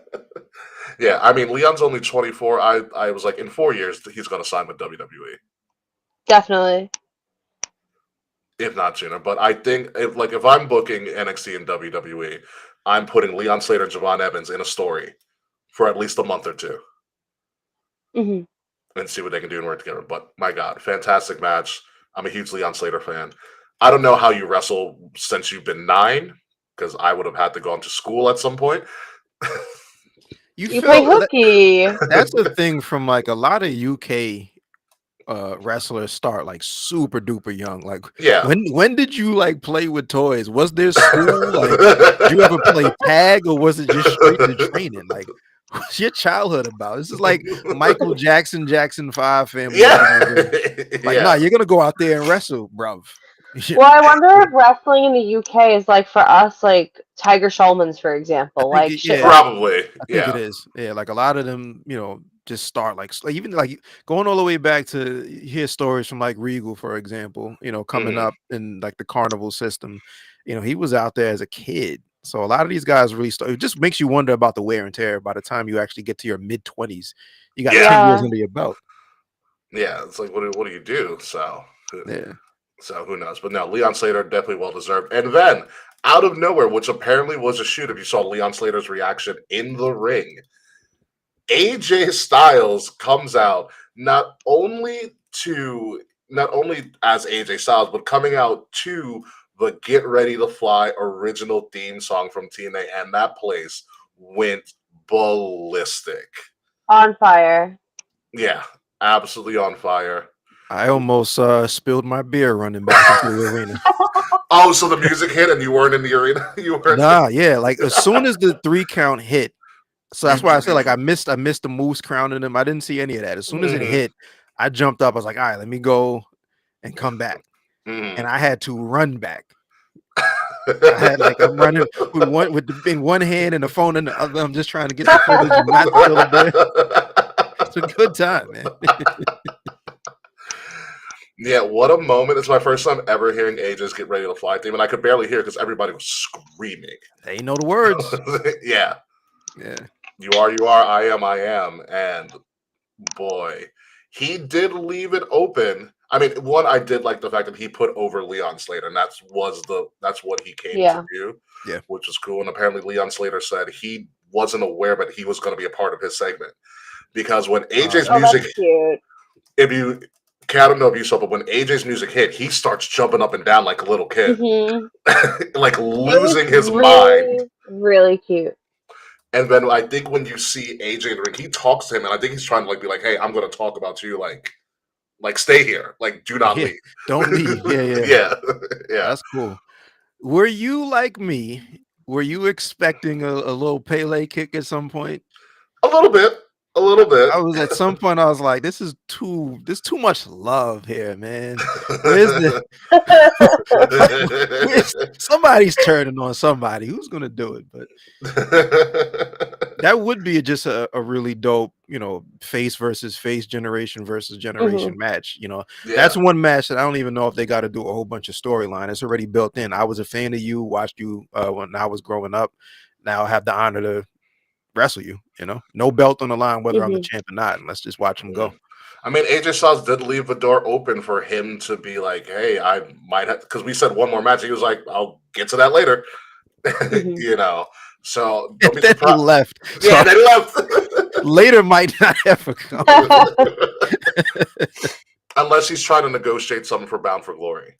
Yeah, I mean Leon's only 24. I was like in 4 years he's gonna sign with WWE, Definitely. if not sooner. But I think if I'm booking NXT and WWE, I'm putting Leon Slater and Javon Evans in a story for at least a month or two Hmm. and see what they can do and work together. But my God, fantastic match. I'm a huge Leon Slater fan. I don't know how you wrestle since you've been 9, because I would have had to go into school at some point. You You play feel hooky. that's the thing from like a lot of UK wrestlers start like super duper young. Like Yeah. when did you like play with toys? Was there school? Like did you ever play tag or was it just straight to training? Like what's your childhood about? This is like Michael Jackson, Jackson 5 family Yeah. members. Like, Yeah. nah, you're gonna go out there and wrestle, bruv. Well, I wonder if wrestling in the UK is like for us, like Tiger Shulman's, for example, like shit like. Probably. I think it Yeah. is. Yeah, like a lot of them, just start like even like going all the way back to hear stories from like Regal, for example, coming Mhm. up in like the carnival system. He was out there as a kid. So a lot of these guys really start. It just makes you wonder about the wear and tear by the time you actually get to your mid-20s. You got Yeah. 10 years Yeah. under your belt. Yeah. It's like, what do you do? So Yeah. who knows? But no, Leon Slater definitely well deserved. And then out of nowhere, which apparently was a shoot, if you saw Leon Slater's reaction in the ring, AJ Styles comes out not only as AJ Styles, but coming out to the Get Ready to Fly original theme song from TNA, and that place went ballistic. On fire. Yeah, absolutely on fire. I almost spilled my beer running back into the arena. Oh, so the music hit and you weren't in the arena? You weren't. Nah, yeah, like as soon as the 3 count hit. So that's why I said like I missed the moose crowning him. I didn't see any of that. As soon as it Mhm. hit, I jumped up. I was like, all right, let me go and come back. Mhm. And I had to run back. I had like I'm running in one hand and the phone in the other. I'm just trying to get the footage and not spill a beer. It's a good time, man. Yeah, what a moment. It's my first time ever hearing AJ's Get Ready to Fly theme, and I could barely hear because everybody was screaming. They know the words. Yeah. Yeah. You are, I am. And boy, he did leave it open. I mean, one, I did like the fact that he put over Leon Slater, and that's what he came Yeah. to do. Yeah. Which was cool. And apparently Leon Slater said he wasn't aware, but he was going to be a part of his segment. Because when AJ's Oh, music, that's cute. I don't know if you saw, but when AJ's music hit, he starts jumping up and down like a little kid, Hmm. like It losing was his mind. really, really cute. And then I think when you see AJ in the ring, he talks to him, and I think he's trying to like be like, "Hey, I'm going to talk about you, like stay here, like do not Yeah. leave, Don't leave. Yeah. yeah, yeah." That's cool. Were you like me? Were you expecting a little Pele kick at some point? A little bit. I was at some point. I was like, "There's too much love here, man. Where's the somebody's turning on somebody? Who's gonna do it?" But that would be just a really dope, face versus face, generation versus generation match. That's one match that I don't even know if they got to do a whole bunch of storyline. It's already built in. I was a fan of you, watched you when I was growing up. Now I have the honor to wrestle you. No belt on the line, whether I'm the Mhm. champ or not. And let's just watch him go. I mean, AJ Styles did leave the door open for him to be like, "Hey, I might have," because we said one more match. He was like, "I'll get to that later," Mhm. So don't And be then he surprised. left. Yeah, So then he left. later might not ever come. Unless he's trying to negotiate something for Bound for Glory.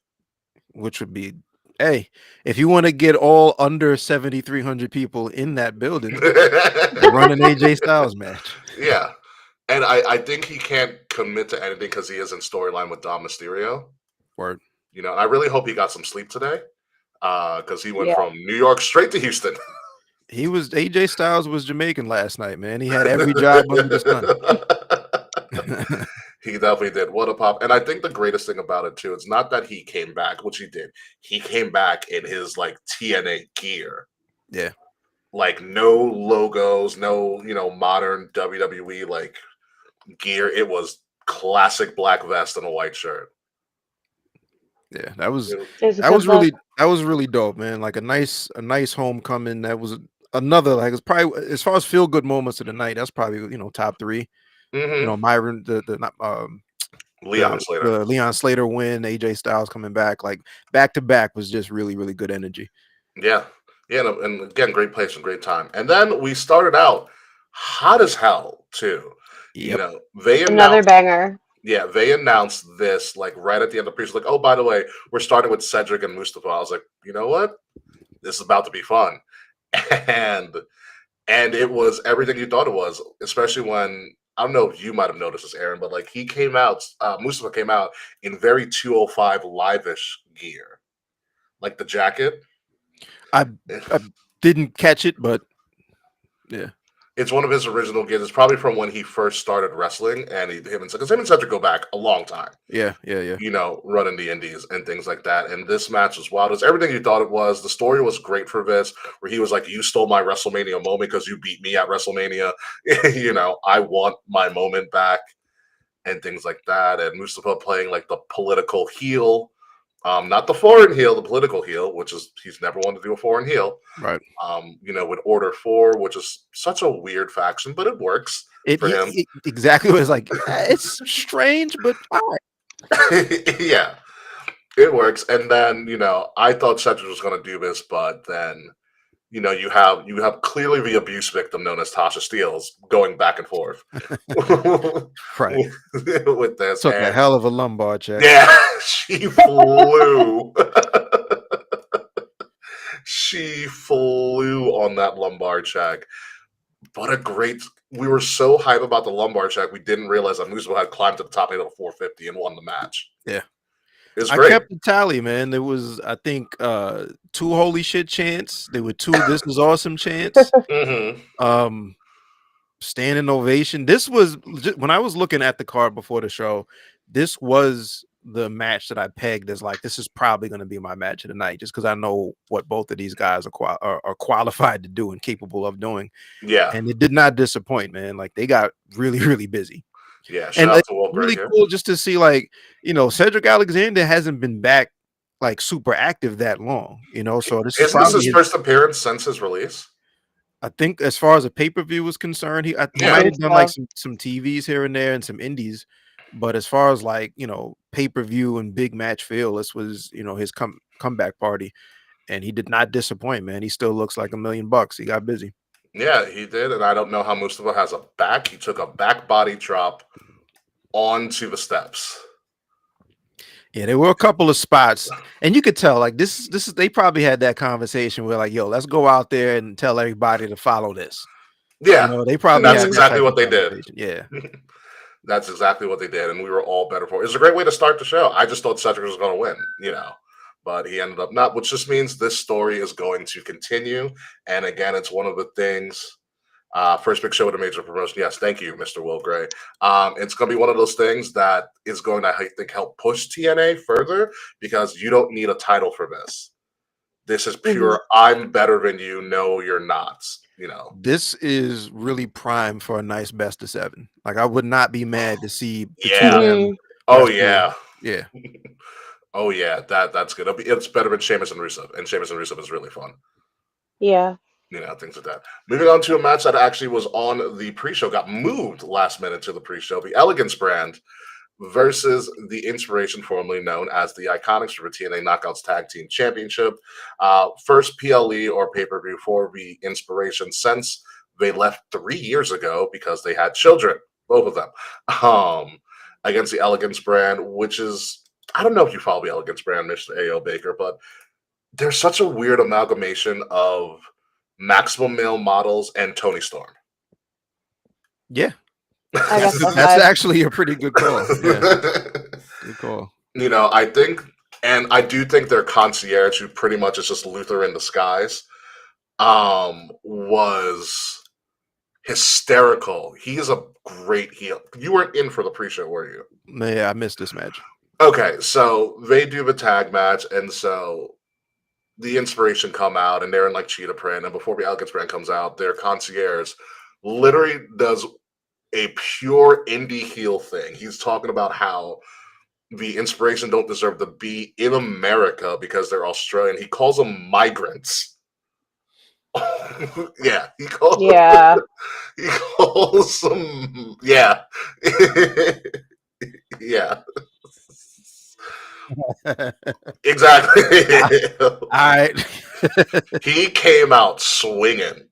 Which would be Hey, if you want to get all under 7,300 people in that building, run an AJ Styles match. Yeah. And I think he can't commit to anything because he is in storyline with Dom Mysterio. Word. You know, and I really hope he got some sleep today because he went Yeah. from New York straight to Houston. He was AJ Styles was Jamaican last night, man. He had every job under the sun. He definitely did. What a pop. And I think the greatest thing about it too, it's not that he came back, which he did. He came back in his like TNA gear. Yeah. Like no logos, no, modern WWE like gear. It was classic black vest and a white shirt. Yeah, that was It was a that good was look. really that was really dope, man. Like a nice homecoming. That was another like it's probably as far as feel good moments of the night. That's probably top three. Hmm. Myron the not Leon Slater. the Leon Slater win, AJ Styles coming back, like back to back was just really really good energy. Yeah. Yeah. And again, great place and great time. And then we started out hot as hell, too. Yep. They Another announced, banger. yeah, they announced this like right at the end of the pre-show, like, oh, by the way, we're starting with Cedric and Mustafa. I was like, you know what? This is about to be fun. And and it was everything you thought it was, especially when I don't know if you might have noticed this, Aaron, but like he came out, Mustafa came out in very 205 live-ish gear, like the jacket. I I didn't catch it, but yeah, It's one of his original gigs. It's probably from when he first started wrestling, and him and Cedric go back a long time. yeah. Running the indies and things like that. And this match was wild. It was everything you thought it was. The story was great for Vince, where he was like, "You stole my WrestleMania moment because you beat me at WrestleMania. I want my moment back." And things like that. And Mustafa playing like the political heel, not the foreign heel, the political heel, which is he's never wanted to do a foreign heel. right. With Order 4, which is such a weird faction, but it works It, for yeah, him. exactly. It's like it's strange, but all right. Yeah, it works. And then, I thought Cedric was going to do this, but then, you have clearly the abuse victim known as Tasha Steeles going back and forth Right. with this. Took a And hell of a lumbar check. yeah, she flew. She flew on that lumbar check. What a great. We were so hype about the lumbar check, we didn't realize that Mustafa had climbed to the top of the 450 and won the match. Yeah. It was I great. kept the tally, man. There was, I think, two holy shit chants. There were two this is awesome chants. Hmm. Standing ovation. This was when I was looking at the card before the show. This was the match that I pegged as like this is probably going to be my match of the night, just because I know what both of these guys are qualified to do and capable of doing. Yeah. And it did not disappoint, man. Like they got really really busy. Yeah. Shout And out it's to Will really Greg here. cool just to see, like, Cedric Alexander hasn't been back like super active that long, so this is Isn't this probably his first appearance since his release? I think as far as a pay-per-view was concerned, he I might Yeah. think have done like so. some TVs here and there and some indies, but as far as like, pay-per-view and big match feel, this was, his comeback party, and he did not disappoint, man. He still looks like $1,000,000. He got busy. Yeah, he did. And I don't know how Mustafa has a back. He took a back body drop onto the steps. Yeah, there were a couple of spots, and you could tell like this is they probably had that conversation where like, yo, let's go out there and tell everybody to follow this. Yeah. They And probably that's had that exactly type what of they did. conversation. Yeah. That's exactly what they did, and we were all better for it. It was a great way to start the show. I just thought Cedric was going to win, but he ended up not, which just means this story is going to continue. And again, it's one of the things. First big show with a major promotion. Yes, thank you, Mr. Will Gray. It's going to be one of those things that is going to, I think, help push TNA further because you don't need a title for this. This is pure, I'm better than you. No, you're not. This is really prime for a nice best of 7. Like I would not be mad to see the two Yeah. of them Oh wrestle. yeah. Yeah. Oh yeah. That's good. It's better than Sheamus and Rusev, and Sheamus and Rusev is really fun. Yeah. Things like that. Moving on to a match that actually was on the pre-show, got moved last minute to the pre-show. The Elegance brand versus the Inspiration, formerly known as the Iconics, for the TNA Knockouts Tag Team Championship. First PLE or pay-per-view for the Inspiration since they left 3 years ago because they had children, both of them, against the Elegance brand, which is, I don't know if you follow the Elegance brand, Mr. A.O. Baker, but There's such a weird amalgamation of Maximum Male Models and Tony Storm. Yeah, I guess that's so. that's actually a pretty good call. Yeah, good call. I think, and I do think their concierge, who pretty much is just Luther in disguise, was hysterical. He is a great heel. You weren't in for the pre-show, were you? Yeah, I missed this match. Okay, so they do the tag match, and so the inspiration come out, and they're in like cheetah print, and before the elegance brand comes out, their concierge literally does a pure indie heel thing. He's talking about how the inspiration don't deserve to be in America because they're Australian. He calls them migrants. Yeah, Yeah. he calls them yeah. Exactly. All right. He came out swinging.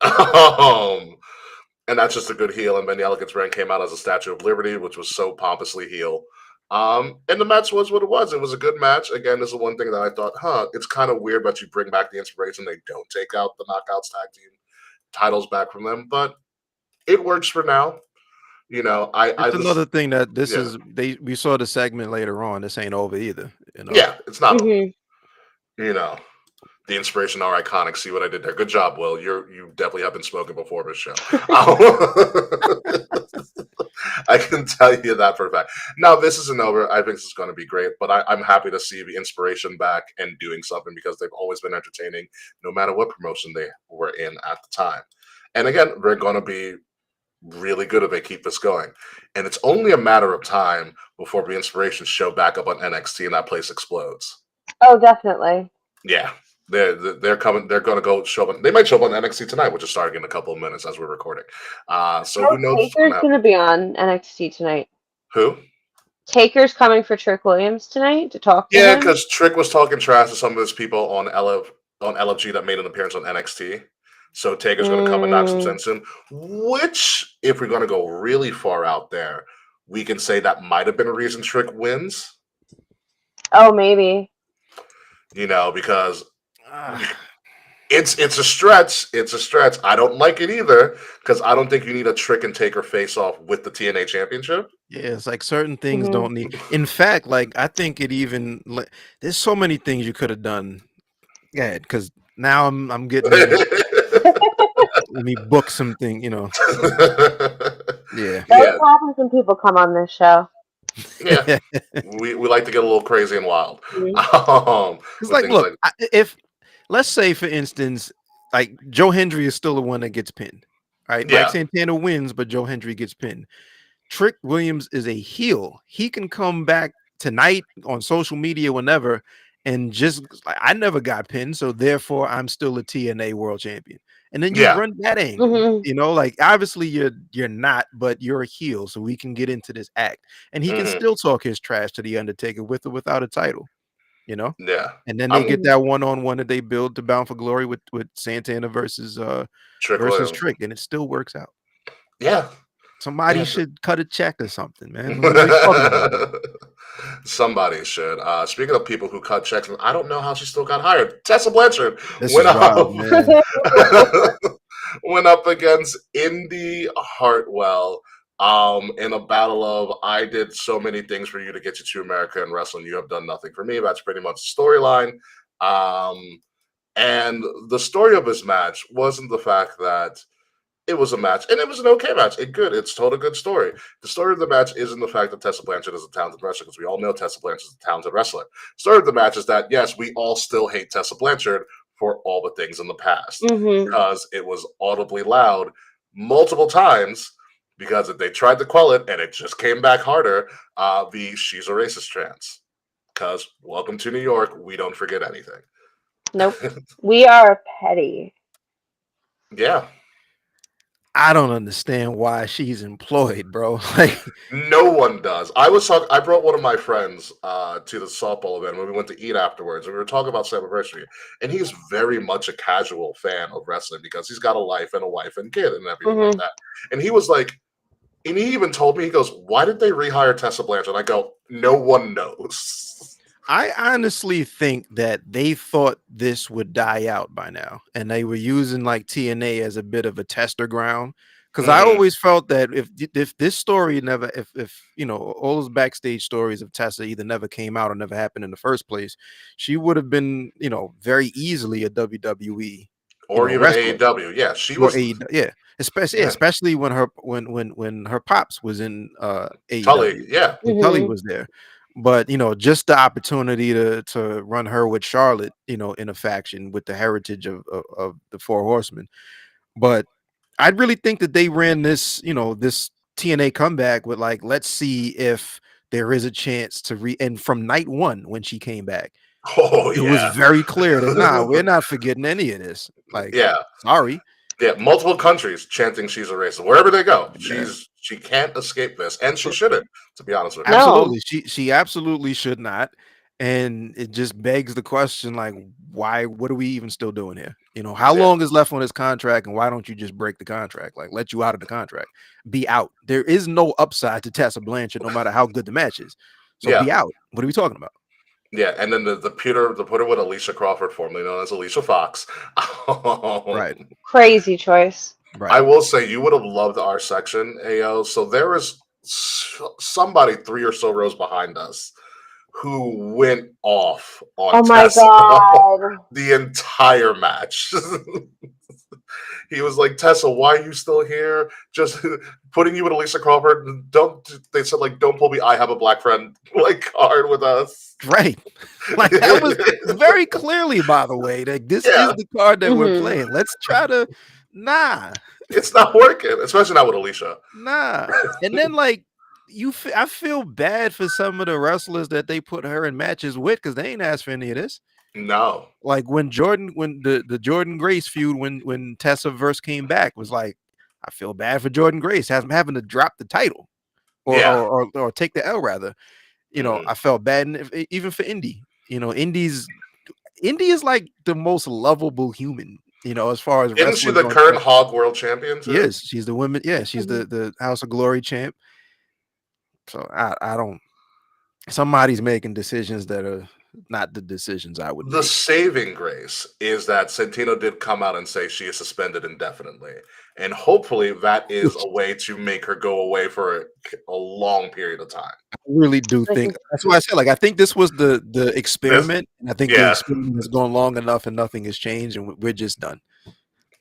And that's just a good heel. And then the Elegance brand came out as a Statue of Liberty, which was so pompously heel. And the match was what it was. It was a good match. Again, this is one thing that I thought, it's kind of weird that you bring back the inspiration. They don't take out the Knockouts tag team titles back from them, but it works for now. I It's just another thing that this yeah. is we saw the segment later on. This ain't over either. Yeah, it's not over. Mhm. The inspiration are iconic. See what I did there? Good job, Will. You definitely have been smoking before this show. I can tell you that for a fact. Now, this isn't over. I think this is going to be great, but I'm happy to see the inspiration back and doing something because they've always been entertaining, no matter what promotion they were in at the time. And again, they're going to be really good if they keep this going. And it's only a matter of time before the inspirations show back up on NXT and that place explodes. Oh, definitely. Yeah. They're coming. They're going to go show up. They might show up on NXT tonight, which is starting in a couple of minutes as we're recording. So Oh, who knows what's Taker's going to going happen? to be on NXT tonight. Who? Taker's coming for Trick Williams tonight to talk to Yeah, him. because Trick was talking trash to some of his people on LFG that made an appearance on NXT. So Taker's going to come and knock some sense in. Which, if we're going to go really far out there, we can say that might have been a reason Trick wins. Oh, maybe. Because it's a stretch. It's a stretch. I don't like it either because I don't think you need a Trick and Taker face off with the TNA Championship. Yeah, it's like certain things Mhm. don't need. In fact, like I think it even there's so many things you could have done. Yeah, because now I'm getting let me book something. Yeah. That always happens when people come on this show. Yeah, we like to get a little crazy and wild. It's like, look, if let's say for instance, like Joe Hendry is still the one that gets pinned, right? Yeah. Mike Santana wins, but Joe Hendry gets pinned. Trick Williams is a heel. He can come back tonight on social media whenever and just like I never got pinned, so therefore I'm still a TNA world champion. And then you run that angle, like obviously you're not, but you're a heel, so we can get into this act. And he can still talk his trash to the Undertaker with or without a title, Yeah. And then they get that one-on-one that they build to Bound for Glory with Santana versus Trick, and it still works out. Yeah. Somebody should cut a check or something, man. What are we talking about? Somebody should. Speaking of people who cut checks, I don't know how she still got hired. Tessa Blanchard went up against Indy Hartwell in a battle of I did so many things for you to get you to America and wrestling. You have done nothing for me. That's pretty much the storyline. And the story of this match wasn't the fact that it was a match, and it was an okay match. It's told a good story. The story of the match isn't the fact that Tessa Blanchard is a talented wrestler, because we all know Tessa Blanchard is a talented wrestler. The story of the match is that, yes, we all still hate Tessa Blanchard for all the things in the past, because it was audibly loud multiple times, because they tried to quell it, and it just came back harder, she's a racist trans. Because welcome to New York, we don't forget anything. Nope. We are petty. Yeah. I don't understand why she's employed, bro. Like no one does. I brought one of my friends to the softball event when we went to eat afterwards, and we were talking about Slammiversary, and he's very much a casual fan of wrestling because he's got a life and a wife and kid and everything like that. And he was like, and he even told me, he goes, "Why did they rehire Tessa Blanchard?" And I go, "No one knows." I honestly think that they thought this would die out by now, and they were using like TNA as a bit of a tester ground. Because I Mhm. always felt that if this story never, if you know all those backstage stories of Tessa either never came out or never happened in the first place, she would have been very easily a WWE Or even wrestler. AEW. Yeah, she Or was. AEW, yeah, especially Yeah, especially when her pops was in Tully. AEW, Yeah, when Tully Hmm. was there. But just the opportunity to run her with Charlotte, in a faction with the heritage of the Four Horsemen. But I really think that they ran this TNA comeback with like, let's see if there is a chance to and from night one when she came back, oh it was yeah, very clear that nah, we're not forgetting any of this. Like, yeah, sorry. yeah. Multiple countries chanting she's a racist. Wherever they go, Yeah. she can't escape this, and she So shouldn't. To be honest with you. No. absolutely, she absolutely should not, and it just begs the question, like, why? What are we even still doing here? How Yeah, long is left on this contract, and why don't you just break the contract? Like, let you out of the contract, be out. There is no upside to Tessa Blanchard, no matter how good the match is. So yeah, be out. What are we talking about? yeah. And then the putter with Alicia Crawford, formerly known as Alicia Fox. Right, Crazy choice. I right, will say you would have loved our section, AO. So there was somebody three or so rows behind us who went off on Oh my Tessa god. the entire match. He was like, Tessa, why are you still here? Just putting you with Lisa Crawford. Don't they said like, don't pull me. I have a black friend like card with us. right. Like that was very clearly, by the way, that this is Yeah, the card that we're Hmm. playing. Let's try to, nah. it's not working, especially not with Alicia. Nah. And then like I feel bad for some of the wrestlers that they put her in matches with because they ain't asked for any of this. No. Like when the Jordan Grace feud when Tessa verse came back was like, I feel bad for Jordan Grace having to drop the title Yeah. or take the L rather. Mhm. I felt bad, and even for Indy. Indy is like the most lovable human. As far as Isn't she wrestlers the on current track. Hog World Champion She too? is. She's the women. Yeah, she's Hmm. the House of Glory champ. So I don't. Somebody's making decisions that are not the decisions I would The make. saving grace is that Santino did come out and say she is suspended indefinitely. And hopefully that is Which a way to make her go away for a long period of time. I really do Like, think that's why I said, like, I think this was the This, experiment, and I think the yeah, experiment has gone long enough and nothing has changed, and we're just done.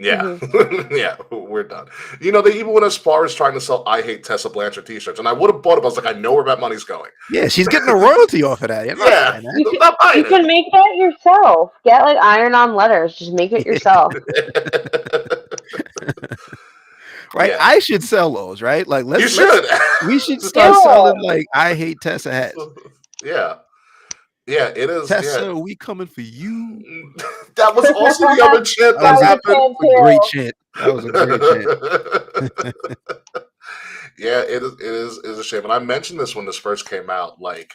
yeah, hmm. yeah, we're done. They even went as far as trying to sell I Hate Tessa Blanchard t shirts. And I would have bought it, but I was like, I know where that money's going. Yeah, she's getting a royalty off of that. I'm not Yeah, buying that. You I'm can not you buying can make that yourself. Get like iron-on letters. Just make it yourself. it. Right? Yeah, I should sell those, right? Like you let's should. we should Do start selling like I hate Tessa hats. Yeah, yeah, it is. Yeah, Tessa, we coming for you. that was also the other chant That that was a, That happened. was a great a chant. That was a great chant. Yeah, it is. It is a shame, and I mentioned this when this first came out. Like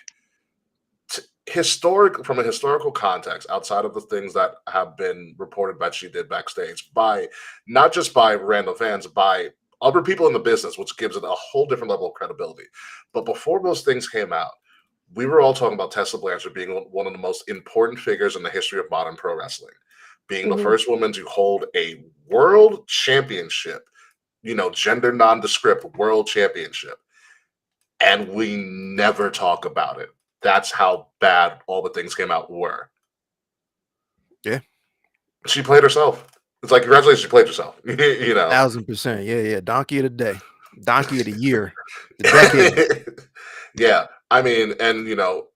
from a historical context, outside of the things that have been reported that she did backstage by not just by random fans, by other people in the business, which gives it a whole different level of credibility. But before those things came out, we were all talking about Tessa Blanchard being one of the most important figures in the history of modern pro wrestling, being the Mhm. first woman to hold a world championship, gender nondescript world championship. And we never talk about it. That's how bad all the things came out were. Yeah, She played herself. It's like, congratulations, you played yourself. you know. 1000%. Yeah, yeah. Donkey of the day, donkey of the year, the decade. Yeah. I mean, and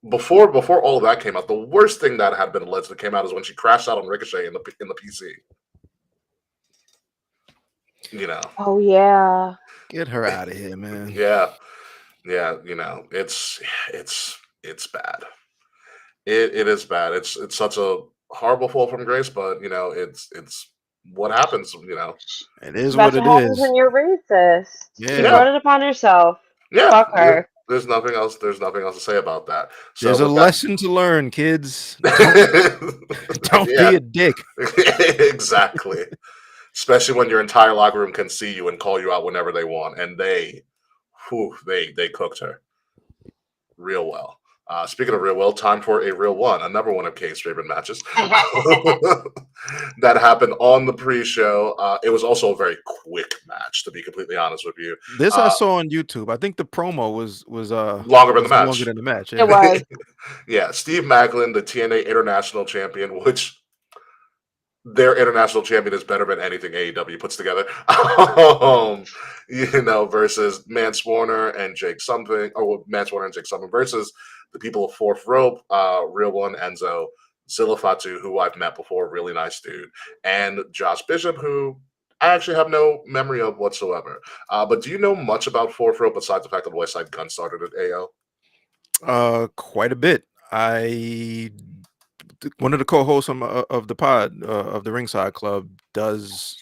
before all of that came out, the worst thing that had been alleged that came out is when she crashed out on Ricochet in the PC. You know. Oh yeah. Get her out of here, man. Yeah. Yeah, it's bad. It is bad. It's such a horrible fall from grace, but it's what happens. It is what That's what it happens when is. you're racist. She Yeah, Yeah, brought it upon herself. yeah. Fuck her. There's nothing else. There's nothing else to say about that. So there's a with that, lesson to learn, kids. Don't yeah, be a dick. exactly. Especially when your entire locker room can see you and call you out whenever they want, and they cooked her real well. Speaking of real will, time for a real one, another one of Kay's favorite matches that happened on the pre-show. It was also a very quick match, to be completely honest with you. This I Uh, saw on YouTube. I think the promo Longer than the was longer match. than the match. It Yeah. was. Yeah, Steve Macklin, the TNA International Champion, which their international champion is better than anything AEW puts together. Versus Mance Warner and Jake something, or Mance Warner and Jake something versus the people of Fourth Rope, Real One, Enzo, Zillafatu, who I've met before, really nice dude, and Josh Bishop, who I actually have no memory of whatsoever. But do you know much about Fourth Rope besides the fact that West Side Gun started at AO? Quite a bit. One of the co-hosts of the pod of the Ringside Club does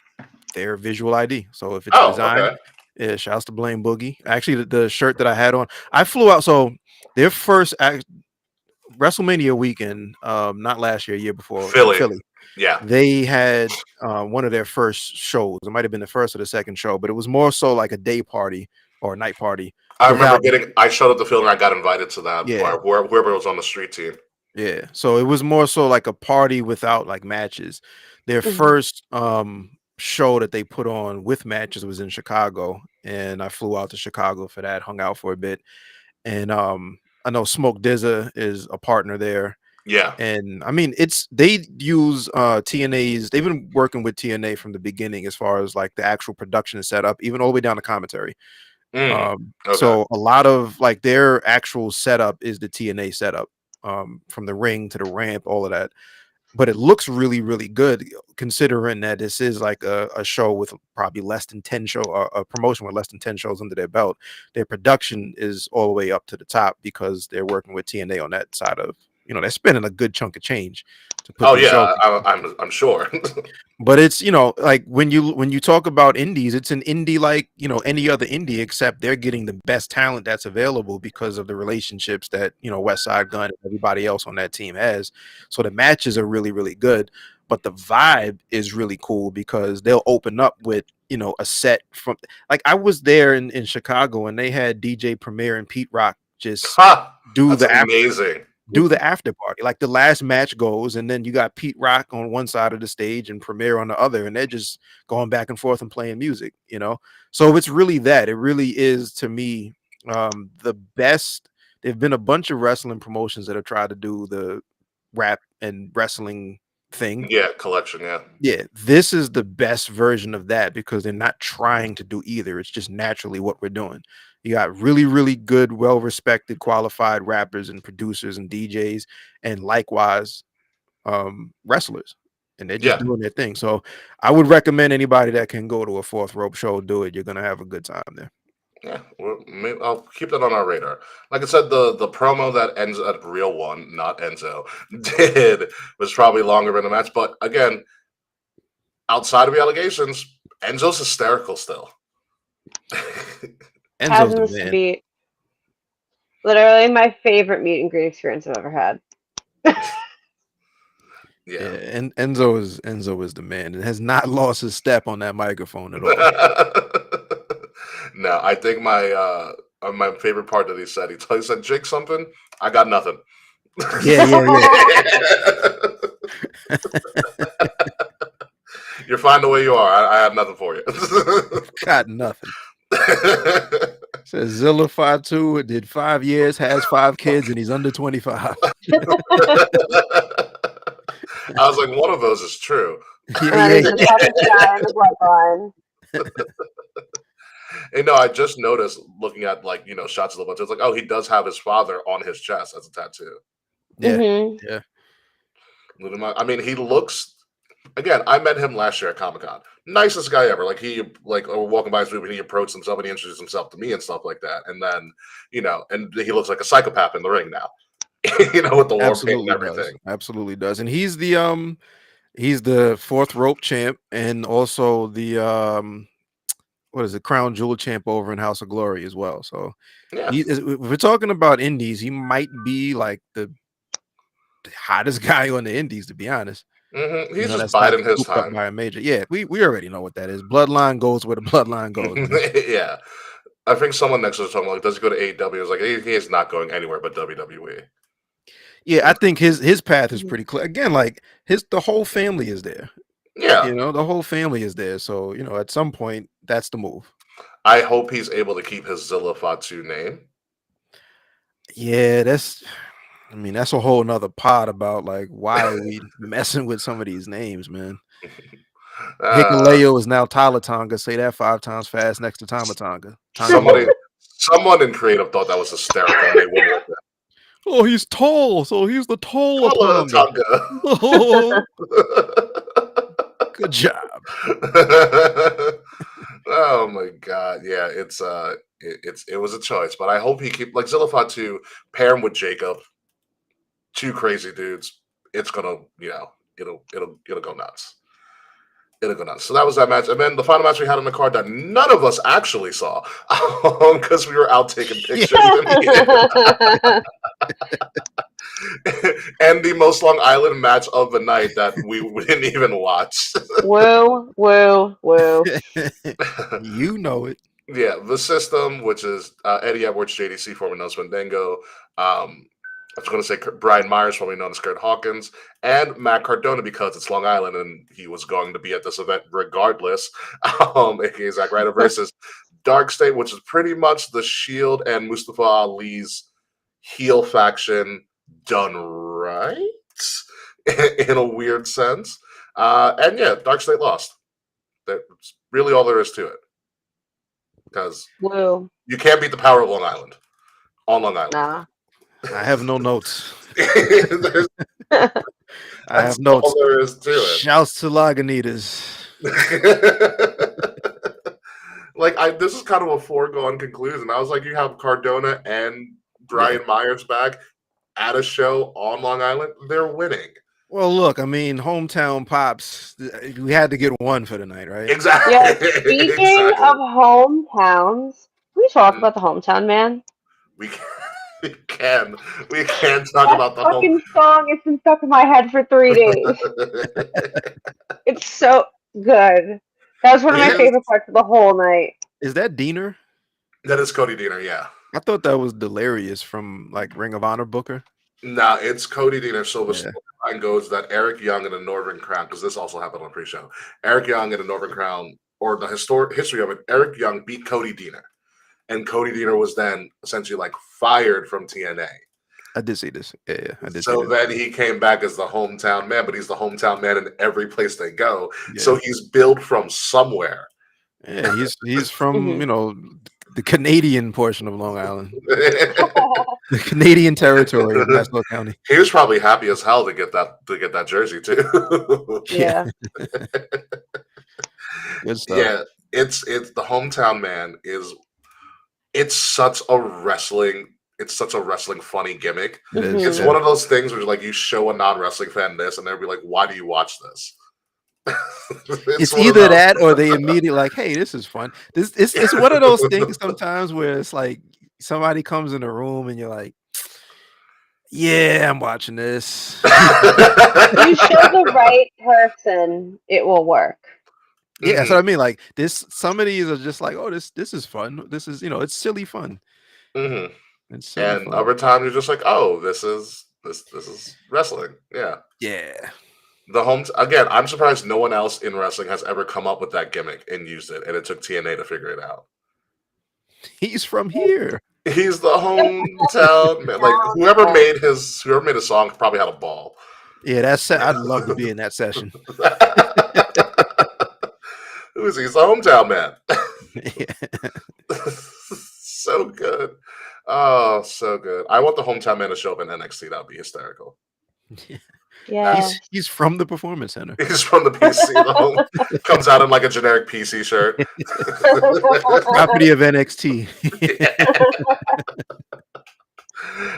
their visual ID. So if it's Oh, design, okay. yeah, shouts to Blame Boogie. Actually, the shirt that I had on, I flew out. So their first WrestleMania weekend, not last year, year before in Philly. Philly, Yeah. they had one of their first shows. It might have been the first or the second show, but it was more so like a day party or a night party I remember without, I showed up the Philly and I got invited to that, yeah, whoever was on the street team. yeah. So it was more so like a party without like matches. Their Mhm. first show that they put on with matches was in Chicago, and I flew out to Chicago for that, hung out for a bit. And I know Smoke Dizza is a partner there. Yeah. And I mean, they use TNA's, they've been working with TNA from the beginning as far as like the actual production setup, even all the way down to commentary. Mm, okay. So a lot of like their actual setup is the TNA setup, from the ring to the ramp, all of that. But it looks really, really good considering that this is like a show with probably less than 10 show, a promotion with less than 10 shows under their belt. Their production is all the way up to the top because they're working with TNA on that side of, they're spending a good chunk of change to put Oh these shows yeah, together. I'm sure. But it's, like when you talk about indies, it's an indie like, any other indie, except they're getting the best talent that's available because of the relationships that, West Side Gun and everybody else on that team has. So the matches are really, really good, but the vibe is really cool because they'll open up with, a set from, like, I was there in Chicago and they had DJ Premier and Pete Rock just Ha! do That's the amazing. after party. Like the last match goes, and then you got Pete Rock on one side of the stage and Premier on the other, and they're just going back and forth and playing music. So it's really that. It really is, to me, the best. There've been a bunch of wrestling promotions that have tried to do the rap and wrestling thing. Yeah, collection. Yeah. Yeah, this is the best version of that because they're not trying to do either. It's just naturally what we're doing. You got really, really good, well-respected, qualified rappers and producers and DJs, and likewise, wrestlers, and they're just Yeah. doing their thing. So I would recommend anybody that can go to a Fourth Rope show, do it. You're gonna have a good time there. Yeah, well, maybe I'll keep that on our radar. Like I said, the promo that ends at Real One, not Enzo, did was probably longer than the match. But again, outside of the allegations, Enzo's hysterical still. Enzo's Has the missed a man. beat. Literally my favorite meet and greet experience I've ever had. Yeah, Yeah. and Enzo is the man and has not lost his step on that microphone at all. No, I think my favorite part that he said, Jake something, I got nothing. Yeah, yeah, You're fine the way you are. I have nothing for you. got nothing. Says Zilla 5'2", did 5 years, has 5 kids, and he's under 25. I was like, one of those is true. And then he's the toughest guy in the bloodline. And no, I just noticed looking at shots of the bunch. It's like, oh, he does have his father on his chest as a tattoo. Yeah, Mhm. yeah. I mean, he looks. Again, I met him last year at Comic-Con. Nicest guy ever. Like he walking by his booth and he approached himself and he introduced himself to me and stuff like that. And then, and he looks like a psychopath in the ring now. With the war paint and everything. Absolutely does. And he's the Fourth Rope champ and also the what is it, Crown Jewel champ over in House of Glory as well. So Yeah. if we're talking about indies, he might be like the hottest guy on the indies, to be honest. He's just That's not biding his scooped up time. by a major. Yeah, we already know what that is. Bloodline goes where the bloodline goes. Yeah. I think someone next to us was talking like, does he go to AEW? I was like, he is not going anywhere but WWE. Yeah, I think his path is pretty clear. Again, like the whole family is there. Yeah, You know, the whole family is there. So, at some point, that's the move. I hope he's able to keep his Zilla Fatu name. Yeah, that's a whole nother pod about like why are we messing with some of these names, man. Uh, Hikaleo is now Tyler Tonga. Say that 5 times fast next to Tama Tonga. somebody, someone in creative thought that was hysterical, and they went with it. Oh, he's tall, so he's the taller Tala Tonga. Oh, Tonga. good job. Oh my god, yeah, it was a choice, but I hope he keep like Zilla Fatu, pair him with Jacob, two crazy dudes. It's gonna, it'll go nuts. It'll go nuts. So that was that match, and then the final match we had on the card that none of us actually saw because we were out taking pictures. And the most Long Island match of the night that we didn't even watch. Woo, woo, woo. You know it. Yeah, the system, which is Eddie Edwards, JDC, formerly known as Fandango. I was going to say Brian Myers, formerly known as Kurt Hawkins, and Matt Cardona because it's Long Island and he was going to be at this event regardless. AKA Zack Ryder versus Dark State, which is pretty much the Shield and Mustafa Ali's heel faction done right in a weird sense. And yeah, Dark State lost. That's really all there is to it. Because Woo. you can't beat the power of Long Island on Long Island. Nah. I have no notes. There's- I that's have notes. all there is to it. Shouts to Lagunitas. Like this is kind of a foregone conclusion. I was like, you have Cardona and Brian Myers back at a show on Long Island. They're winning. Well, look, I mean, hometown pops. We had to get one for the night, right? Exactly. Yeah, speaking of hometowns, can we talk about the hometown man? we can talk That about the fucking song, it's been stuck in my head for 3 days. It's so good. That was one of my Yes. favorite parts of the whole night. Is that Diener? That is Cody Deaner, yeah. I thought that was Delirious from like Ring of Honor Booker. Nah, it's Cody Deaner. So the Yeah. storyline goes that Eric Young and the Northern Crown, because this also happened on pre-show. Eric Young and the Northern Crown, or the history of it, Eric Young beat Cody Deaner. And Cody Deaner was then essentially like fired from TNA. I did see this. Yeah, I did So see this. then he came back as the hometown man, but he's the hometown man in every place they go. Yeah. So he's billed from somewhere. Yeah, he's from, Mhm. the Canadian portion of Long Island. The Canadian territory of Nassau County. He was probably happy as hell to get that jersey too. Yeah. Good stuff. Yeah, it's the hometown man it's such a wrestling funny gimmick. It is, Mhm. It's yeah. one of those things where like you show a non-wrestling fan this and they'll be like, why do you watch this? It's one of either those- that or they immediately like, hey, this is fun. It's one of those things sometimes where it's like somebody comes in the room and you're like, yeah, I'm watching this. You show the right person, it will work. Yeah, that's what I mean. Like some of these are just like, oh, this is fun. This is, it's silly fun. Mhm. It's silly And fun. other times you're just like, oh, this is wrestling. Yeah. Yeah. Again, I'm surprised no one else in wrestling has ever come up with that gimmick and used it, and it took TNA to figure it out. He's from here. He's the hometown man. Like whoever made a song probably had a ball. Yeah, I'd love to be in that session. Who is he? He's the hometown man. Yeah. So good. Oh, so good. I want the hometown man to show up in NXT. That would be hysterical. Yeah. He's from the Performance Center. He's from the PC. Comes out in like a generic PC shirt. Property of NXT.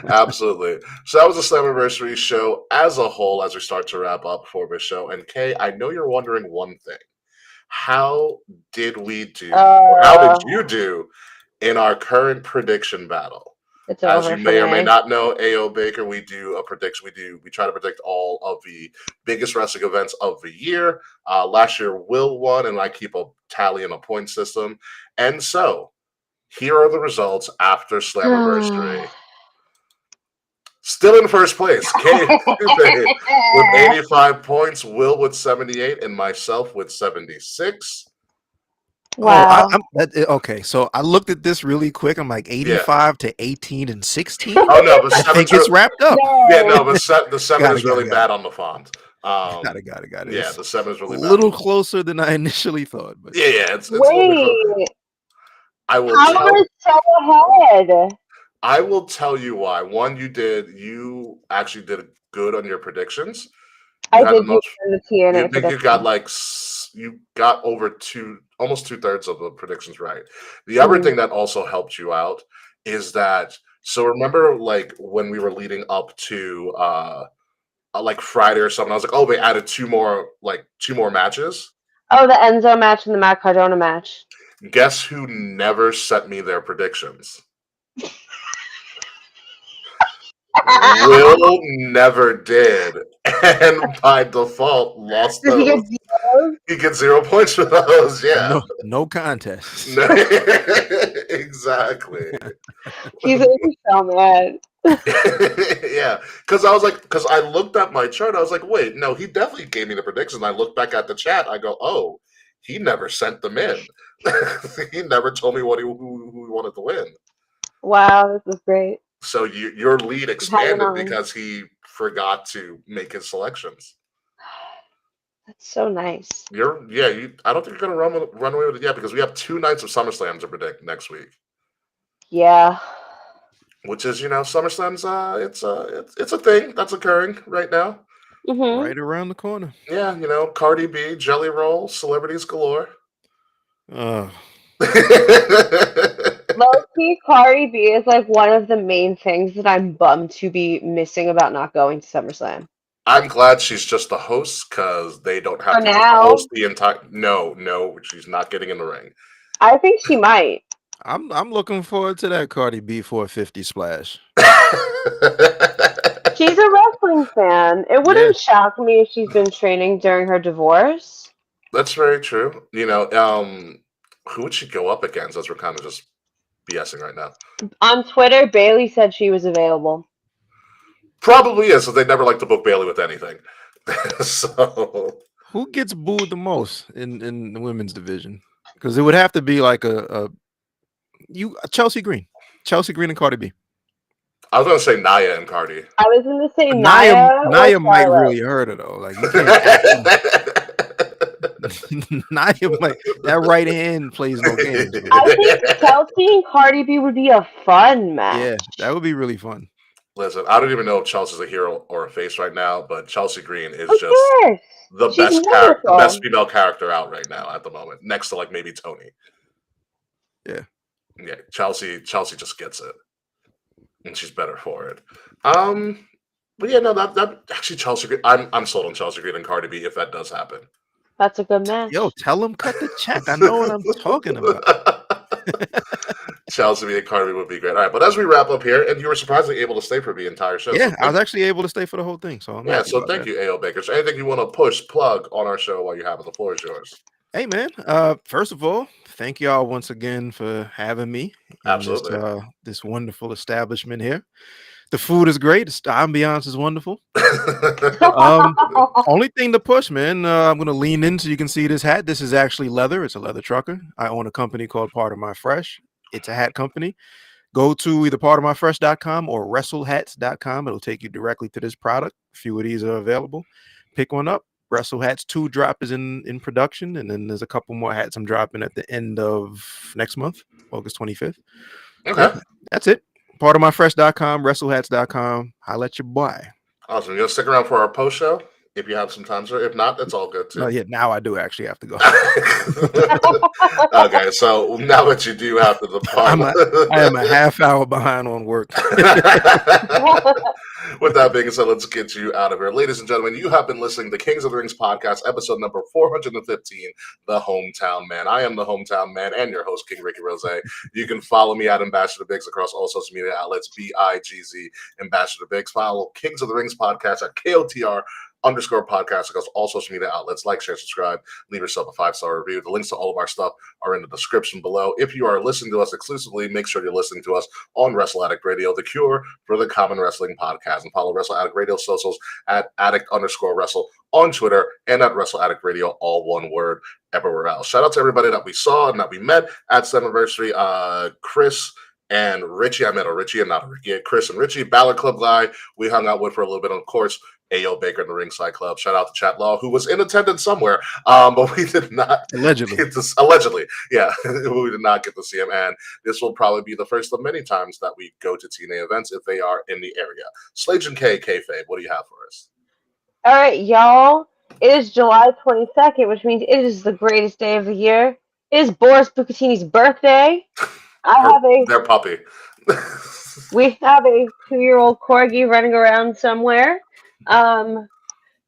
Absolutely. So that was the Slammiversary show as a whole as we start to wrap up for this show. And Kay, I know you're wondering one thing. How did we do, or how did you do in our current prediction battle? It's As over you for may or may me. not know, AO Baker, we do a prediction. We try to predict all of the biggest wrestling events of the year. Last year, Will won, and I keep a tally and a point system. And so, Here are the results after Slammiversary. Still in first place, Kay with 85 points, Will with 78, and myself with 76. Oh, Wow. okay. So I looked at this really quick. I'm like Yeah. 85 to 18 and 16. Oh no, but I think seven's it's wrapped up. yeah, No. no, but the 7 Got is it, got really it, got bad it. on the font. Got it, got it, got it. Yeah, It's the 7 is a really bad. little closer than I initially thought, but Yeah, it's a little bit closer. Wait. I will How tell are so ahead? I will tell you why. One, you actually did good on your predictions. You I had the did do most. the You TNA think you got prediction. you got over almost 2/3 of the predictions right. The other thing that also helped you out is that so remember like when we were leading up to like Friday or something, I was like, oh, they added two more matches. Oh, the Enzo match and the Matt Cardona match. Guess who never sent me their predictions? Will never did, and by default lost Did he get those. zeros? He gets 0 points for those. Yeah, no contest. no, exactly. He's gonna be so mad. Yeah, because I was like, because I looked at my chart, I was like, wait, no, he definitely gave me the predictions. I looked back at the chat, I go, oh, he never sent them in. He never told me who he wanted to win. Wow, this is great. So your lead Hanging expanded on. because he forgot to make his selections. That's so nice. I don't think you're gonna run away with it yet because we have 2 nights of SummerSlam to predict next week. Yeah. Which is, SummerSlam's it's a thing that's occurring right now. Mm-hmm. Right around the corner. Yeah, Cardi B, Jelly Roll, celebrities galore. Uh, Low-key, Cardi B is like one of the main things that I'm bummed to be missing about not going to SummerSlam. I'm glad she's just the host because they don't have For to use the now, host the entire. No, she's not getting in the ring. I think she might. I'm looking forward to that Cardi B 450 splash. She's a wrestling fan. It Yeah. wouldn't shock me if she's been training during her divorce. That's very true. Who would she go up against? As we're kind of just BSing right now. On Twitter, Bailey said she was available. Probably is, so they never like to book Bailey with anything. So Who gets booed the most in the women's division? Because it would have to be like a Chelsea Green and Cardi B. I was gonna say Nia and Cardi. I was going to say But Nia might Charlotte. really hurt her though. Like you can't. Nia might, that right hand plays no games. I think Chelsea and Cardi B would be a fun match. Yeah, that would be really fun. Listen, I don't even know if Chelsea's a hero or a face right now, but Chelsea Green is Of just course. the She's the wonderful. best female character out right now at the moment, next to like maybe Tony. Yeah. Yeah, Chelsea just gets it, and she's better for it. But yeah, no, that actually Chelsea Green. I'm sold on Chelsea Green and Cardi B if that does happen. That's a good match. Yo, tell them cut the check. I know what I'm talking about. Chelsea and Cardi B would be great. All right, but as we wrap up here, and you were surprisingly able to stay for the entire show. Yeah, so I was actually able to stay for the whole thing. So I'm happy about thank that. you, A.O. Baker. So anything you want to plug on our show while you have it, the floor is yours. Hey man, first of all, thank y'all once again for having me in Absolutely. this wonderful establishment here. The food is great. The ambiance is wonderful. Only thing to push, man. I'm gonna lean in so you can see this hat. This is actually leather. It's a leather trucker. I own a company called Part of My Fresh. It's a hat company. Go to either partofmyfresh.com or wrestlehats.com. It'll take you directly to this product. A few of these are available. Pick one up. Wrestle Hats 2 drop is in production, and then there's a couple more hats I'm dropping at the end of next month, August 25th. Okay. That's it. Partofmyfresh.com, wrestlehats.com. Holla at your boy. Awesome. You'll stick around for our post show if you have some time, sir. If not, that's all good too. Oh, yeah, now I do actually have to go. Okay, so now that you do have to depart, I am a half hour behind on work. With that being said, let's get you out of here. Ladies and gentlemen, you have been listening to Kings of the Rings podcast, episode number 415, The Hometown Man. I am the Hometown Man and your host, King Ricky Rose. You can follow me at Ambassador Biggs across all social media outlets, BIGZ Ambassador Biggs. Follow Kings of the Rings podcast at KOTR _podcast across all social media outlets. Like, share, subscribe, leave yourself a 5-star review. The links to all of our stuff are in the description below. If you are listening to us exclusively, make sure you're listening to us on Wrestle Addict Radio, the cure for the common wrestling podcast. And follow Wrestle Addict Radio socials at addict_wrestle on Twitter and at Wrestle Addict Radio, all one word, everywhere else. Shout out to everybody that we saw and that we met at 7th anniversary. Chris and Richie. I met a Richie and not a Ricky. Chris and Richie, Ballard Club guy, we hung out with for a little bit. And of course, A.O. Baker in the Ringside Club. Shout out to Chat Law, who was in attendance somewhere, but we did not Allegedly. allegedly, yeah, we did not get to see him. And this will probably be the first of many times that we go to TNA events if they are in the area. Slage and K, Kayfabe, what do you have for us? All right, y'all. It is July 22nd, which means it is the greatest day of the year. It is Boris Bucatini's birthday. Their puppy. We have a 2-year-old corgi running around somewhere.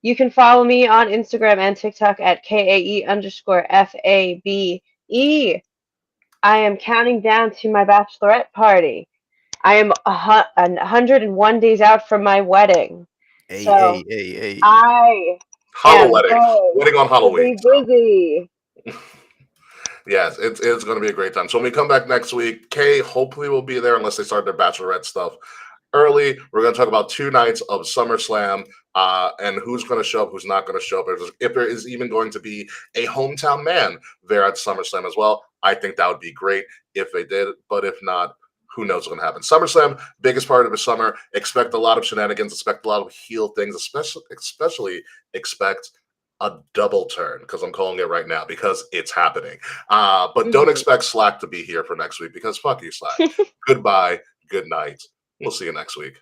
You can follow me on Instagram and TikTok at KAE_FABE. I am counting down to my bachelorette party. I am 101 days out from my wedding. So I Hollow am wedding. going Wedding on to Halloween. be busy. Yes, it's going to be a great time. So when we come back next week, Kay hopefully will be there unless they start their bachelorette stuff early. We're going to talk about 2 nights of SummerSlam and who's going to show up, who's not going to show up. If there is even going to be a hometown man there at SummerSlam as well. I think that would be great if they did, but if not, who knows what's going to happen. SummerSlam, biggest part of the summer. Expect a lot of shenanigans. Expect a lot of heel things. Especially expect a double turn, because I'm calling it right now because it's happening. But don't expect Slack to be here for next week because fuck you, Slack. Goodbye. Good night. We'll see you next week.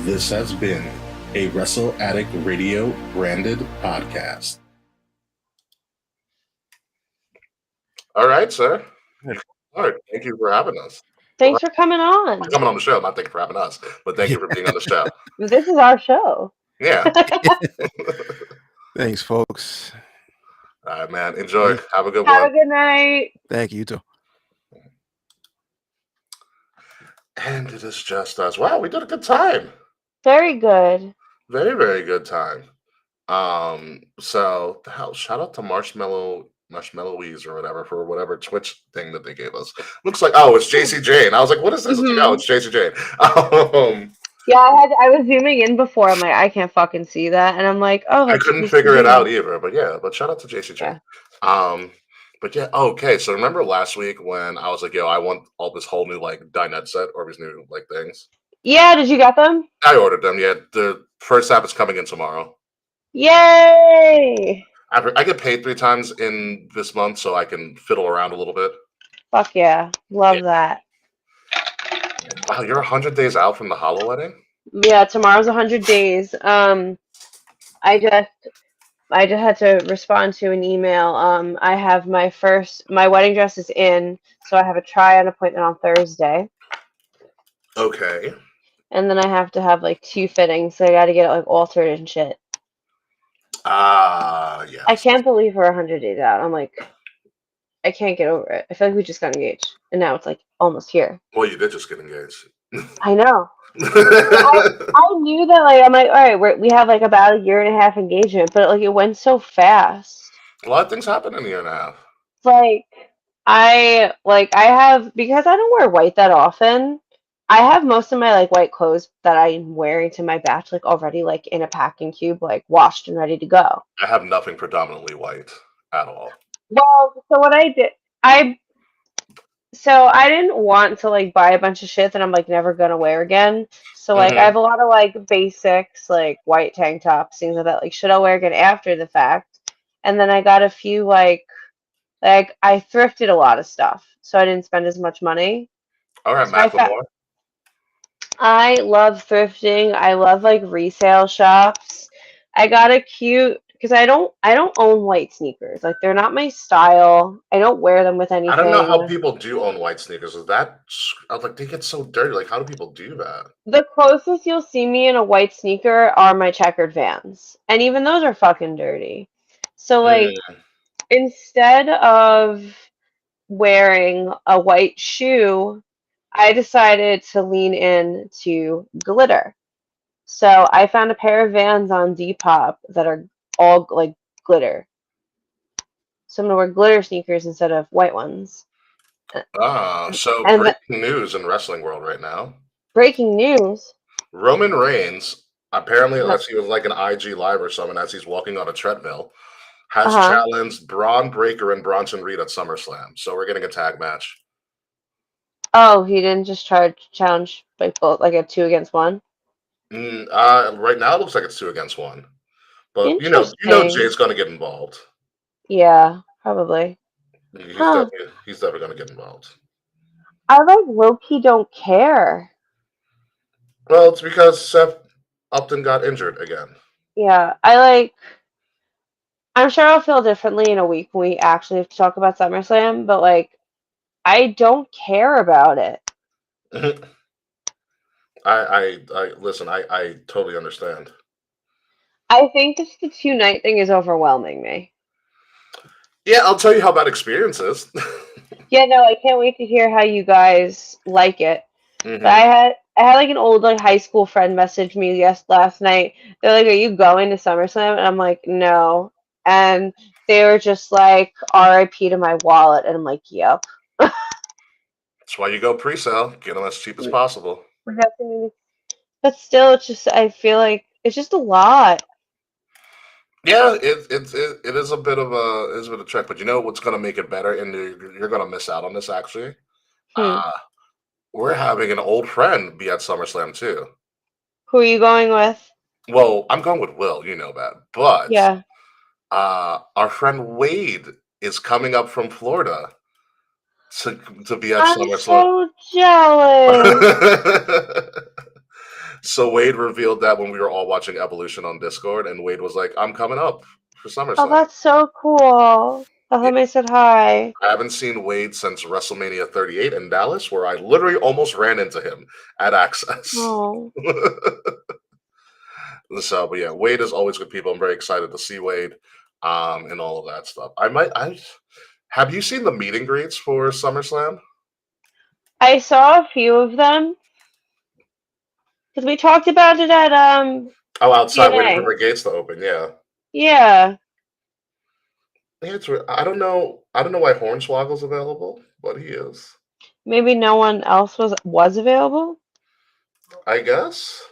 This has been a Wrestle Addict Radio branded podcast. All right, sir. All right. Thank you for having us. Thanks for coming on. Coming on the show. Not thank you for having us, but thank you for being on the show. This is our show. Yeah. Thanks, folks. All right, man. Enjoy. Have a good Have one. a good night. Thank you, too. And it is just us. Wow, we did a good time. Very good. Very, very good time. So shout out to Marshmallowies or whatever for whatever Twitch thing that they gave us. Looks like it's JC Jane. I was like, what is this? Mhm. Oh, it's JC Jane. Yeah, I was zooming in before. I'm like, I can't fucking see that, and I'm like, oh, I couldn't figure it out either. But yeah, shout out to JC Jane. Yeah. But yeah, okay. So remember last week when I was like, yo, I want all this whole new like dinette set or these new like things. Yeah, did you get them? I ordered them. Yeah, the first half is coming in tomorrow. Yay! I get paid 3 times in this month, so I can fiddle around a little bit. Fuck yeah, love that. Wow, you're 100 days out from the Hollow wedding? Yeah, tomorrow's 100 days. I just had to respond to an email. I have my wedding dress is in, so I have a try-on appointment on Thursday. Okay. And then I have to have like 2 fittings, so I got to get it like altered and shit. Yes. I can't believe we're 100 days out. I'm like, I can't get over it. I feel like we just got engaged, and now it's like almost here. Well, you did just get engaged. I know. I knew that. Like, I'm like, all right, we have like about a 1.5-year engagement, but like it went so fast. A lot of things happen in a 1.5 years. Like I have, because I don't wear white that often. I have most of my like white clothes that I'm wearing to my batch like already like in a packing cube, like washed and ready to go. I have nothing predominantly white at all. Well, so what I did, I didn't want to like buy a bunch of shit that I'm like never gonna wear again. So like I have a lot of like basics, like white tank tops, things like that. Like should I wear again after the fact? And then I got a few like I thrifted a lot of stuff, so I didn't spend as much money. All right, So Macklemore. I love thrifting. I love like resale shops. I got a cute, because I don't own white sneakers. Like they're not my style. I don't wear them with anything. I don't know how people do own white sneakers. I was like, they get so dirty. Like, how do people do that? The closest you'll see me in a white sneaker are my checkered Vans, and even those are fucking dirty. So like, instead of wearing a white shoe, I decided to lean in to glitter. So I found a pair of Vans on Depop that are all like glitter. So I'm gonna wear glitter sneakers instead of white ones. So And the, breaking news in wrestling world right now. breaking news. Roman Reigns, apparently, Uh as he was like an IG live or something, as he's walking on a treadmill, has huh. challenged Braun Breaker and Bronson Reed at SummerSlam. So we're getting a tag match. Oh, he didn't just try to challenge like both, like a two against one. Right now, it looks like it's 2 against 1. But Interesting. Jay's gonna get involved. Yeah, probably. Huh. He's definitely gonna get involved. I like low key don't care. Well, it's because Seth Upton got injured again. Yeah, I like. I'm sure I'll feel differently in a week when we actually have to talk about SummerSlam, but like, I don't care about it. I listen. I totally understand. I think just the 2 night thing is overwhelming me. Yeah, I'll tell you how bad experience is. Yeah, no, I can't wait to hear how you guys like it. But hmm I had like an old like high school friend message me last night. They're like, "Are you going to SummerSlam?" And I'm like, "No." And they were just like, "R.I.P. to my wallet," and I'm like, "Yep." That's why you go pre-sale. Get them as cheap as possible. Definitely. But still, it's just I feel like it's just a lot. Yeah, it is a bit of a trek, but you know what's going to make it better, and you're going to miss out on this actually. Hmm. Uh, we're having an old friend be at SummerSlam too. Who are you going with? Well, I'm going with Will, you know that, but Yeah. our friend Wade is coming up from Florida to be at I'm SummerSlam. so jealous. So Wade revealed that when we were all watching Evolution on Discord, and Wade was like, "I'm coming up for Oh, SummerSlam." that's so cool. Tell Yeah, him I said hi. I haven't seen Wade since WrestleMania 38 in Dallas, where I literally almost ran into him at Access. Oh. So, but yeah, Wade is always good people. I'm very excited to see Wade, and all of that stuff. I have you seen the meet and greets for SummerSlam? I saw a few of them because we talked about it at Oh, outside waiting for TNA. the gates to open. Yeah, Yeah, yeah. I don't know. I don't know why Hornswoggle's available, but he is. maybe no one else was available. I guess.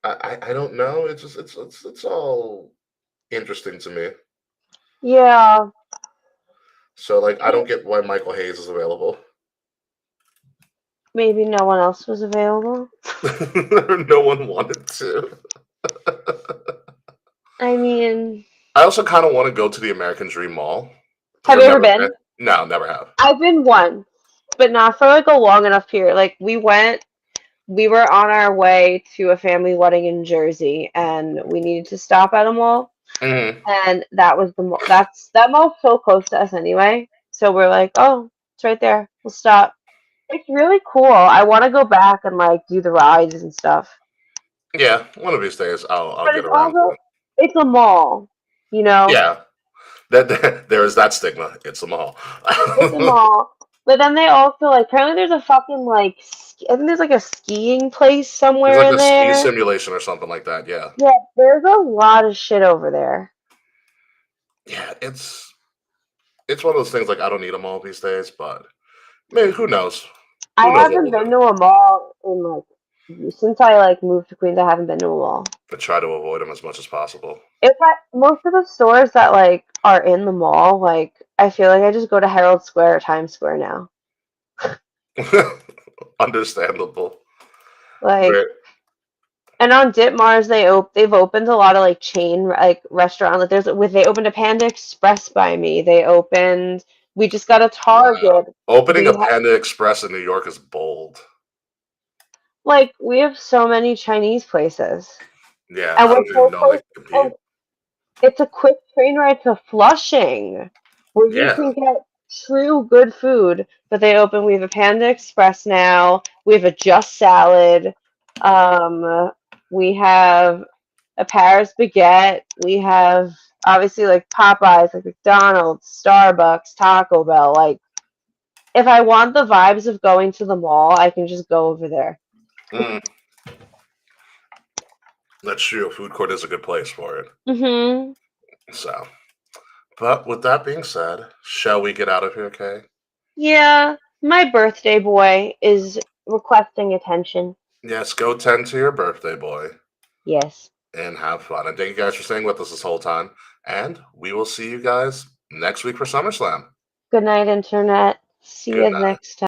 I don't know. It's just it's all interesting to me. Yeah, So like I don't get why Michael Hayes is available. maybe no one else was available. No one wanted to. I mean, I also kind of want to go to the American Dream Mall because have I've you ever never been. been? No, never have. I've been once, but not for like a long enough period. Like we were on our way to a family wedding in Jersey, and we needed to stop at a mall, hmm and that was the mall. That mall's so close to us anyway. So we're like, oh, it's right there. We'll stop. It's really cool. I want to go back and like do the rides and stuff. Yeah, one of these days I'll But get it's around to also it. it's a mall, you know. Yeah, that there is that stigma. It's a mall. It's a mall. But then they also like apparently there's a fucking like I think there's like a skiing place There's somewhere like in a ski there. simulation or something like that. Yeah, Yeah, there's a lot of shit over there. yeah. It's one of those things like I don't need a mall these days, but maybe who knows? I Who knows what haven't we'll been do? to a mall in like since I like moved to Queens. I haven't been to a mall. But try to avoid them as much as possible. If I most of the stores that like are in the mall, like I feel like I just go to Herald Square or Times Square now. Understandable. Like Very, and on Ditmars they've opened a lot of like chain like restaurant like they opened a Panda Express by me. They opened we just got a wow. Target. Opening We a ha- Panda Express in New York is bold. like we have so many Chinese places. Yeah, And I we're don't even so know they close can and compete. it's a quick train ride to Flushing where you Yeah, can get true good food. But they open we have a Panda Express now. We have a Just Salad. We have a Paris baguette. We have obviously like Popeyes, like McDonald's, Starbucks, Taco Bell. Like if I want the vibes of going to the mall, I can just go over there. Mm. That's true. Food court is a good place for it. Mm-hmm. So, but with that being said, shall we get out of here, Kay? Yeah, my birthday boy is requesting attention. Yes, go tend to your birthday boy Yes. and have fun. And thank you guys for staying with us this whole time. And we will see you guys next week for SummerSlam. Good night, Internet. See Good you night. next time.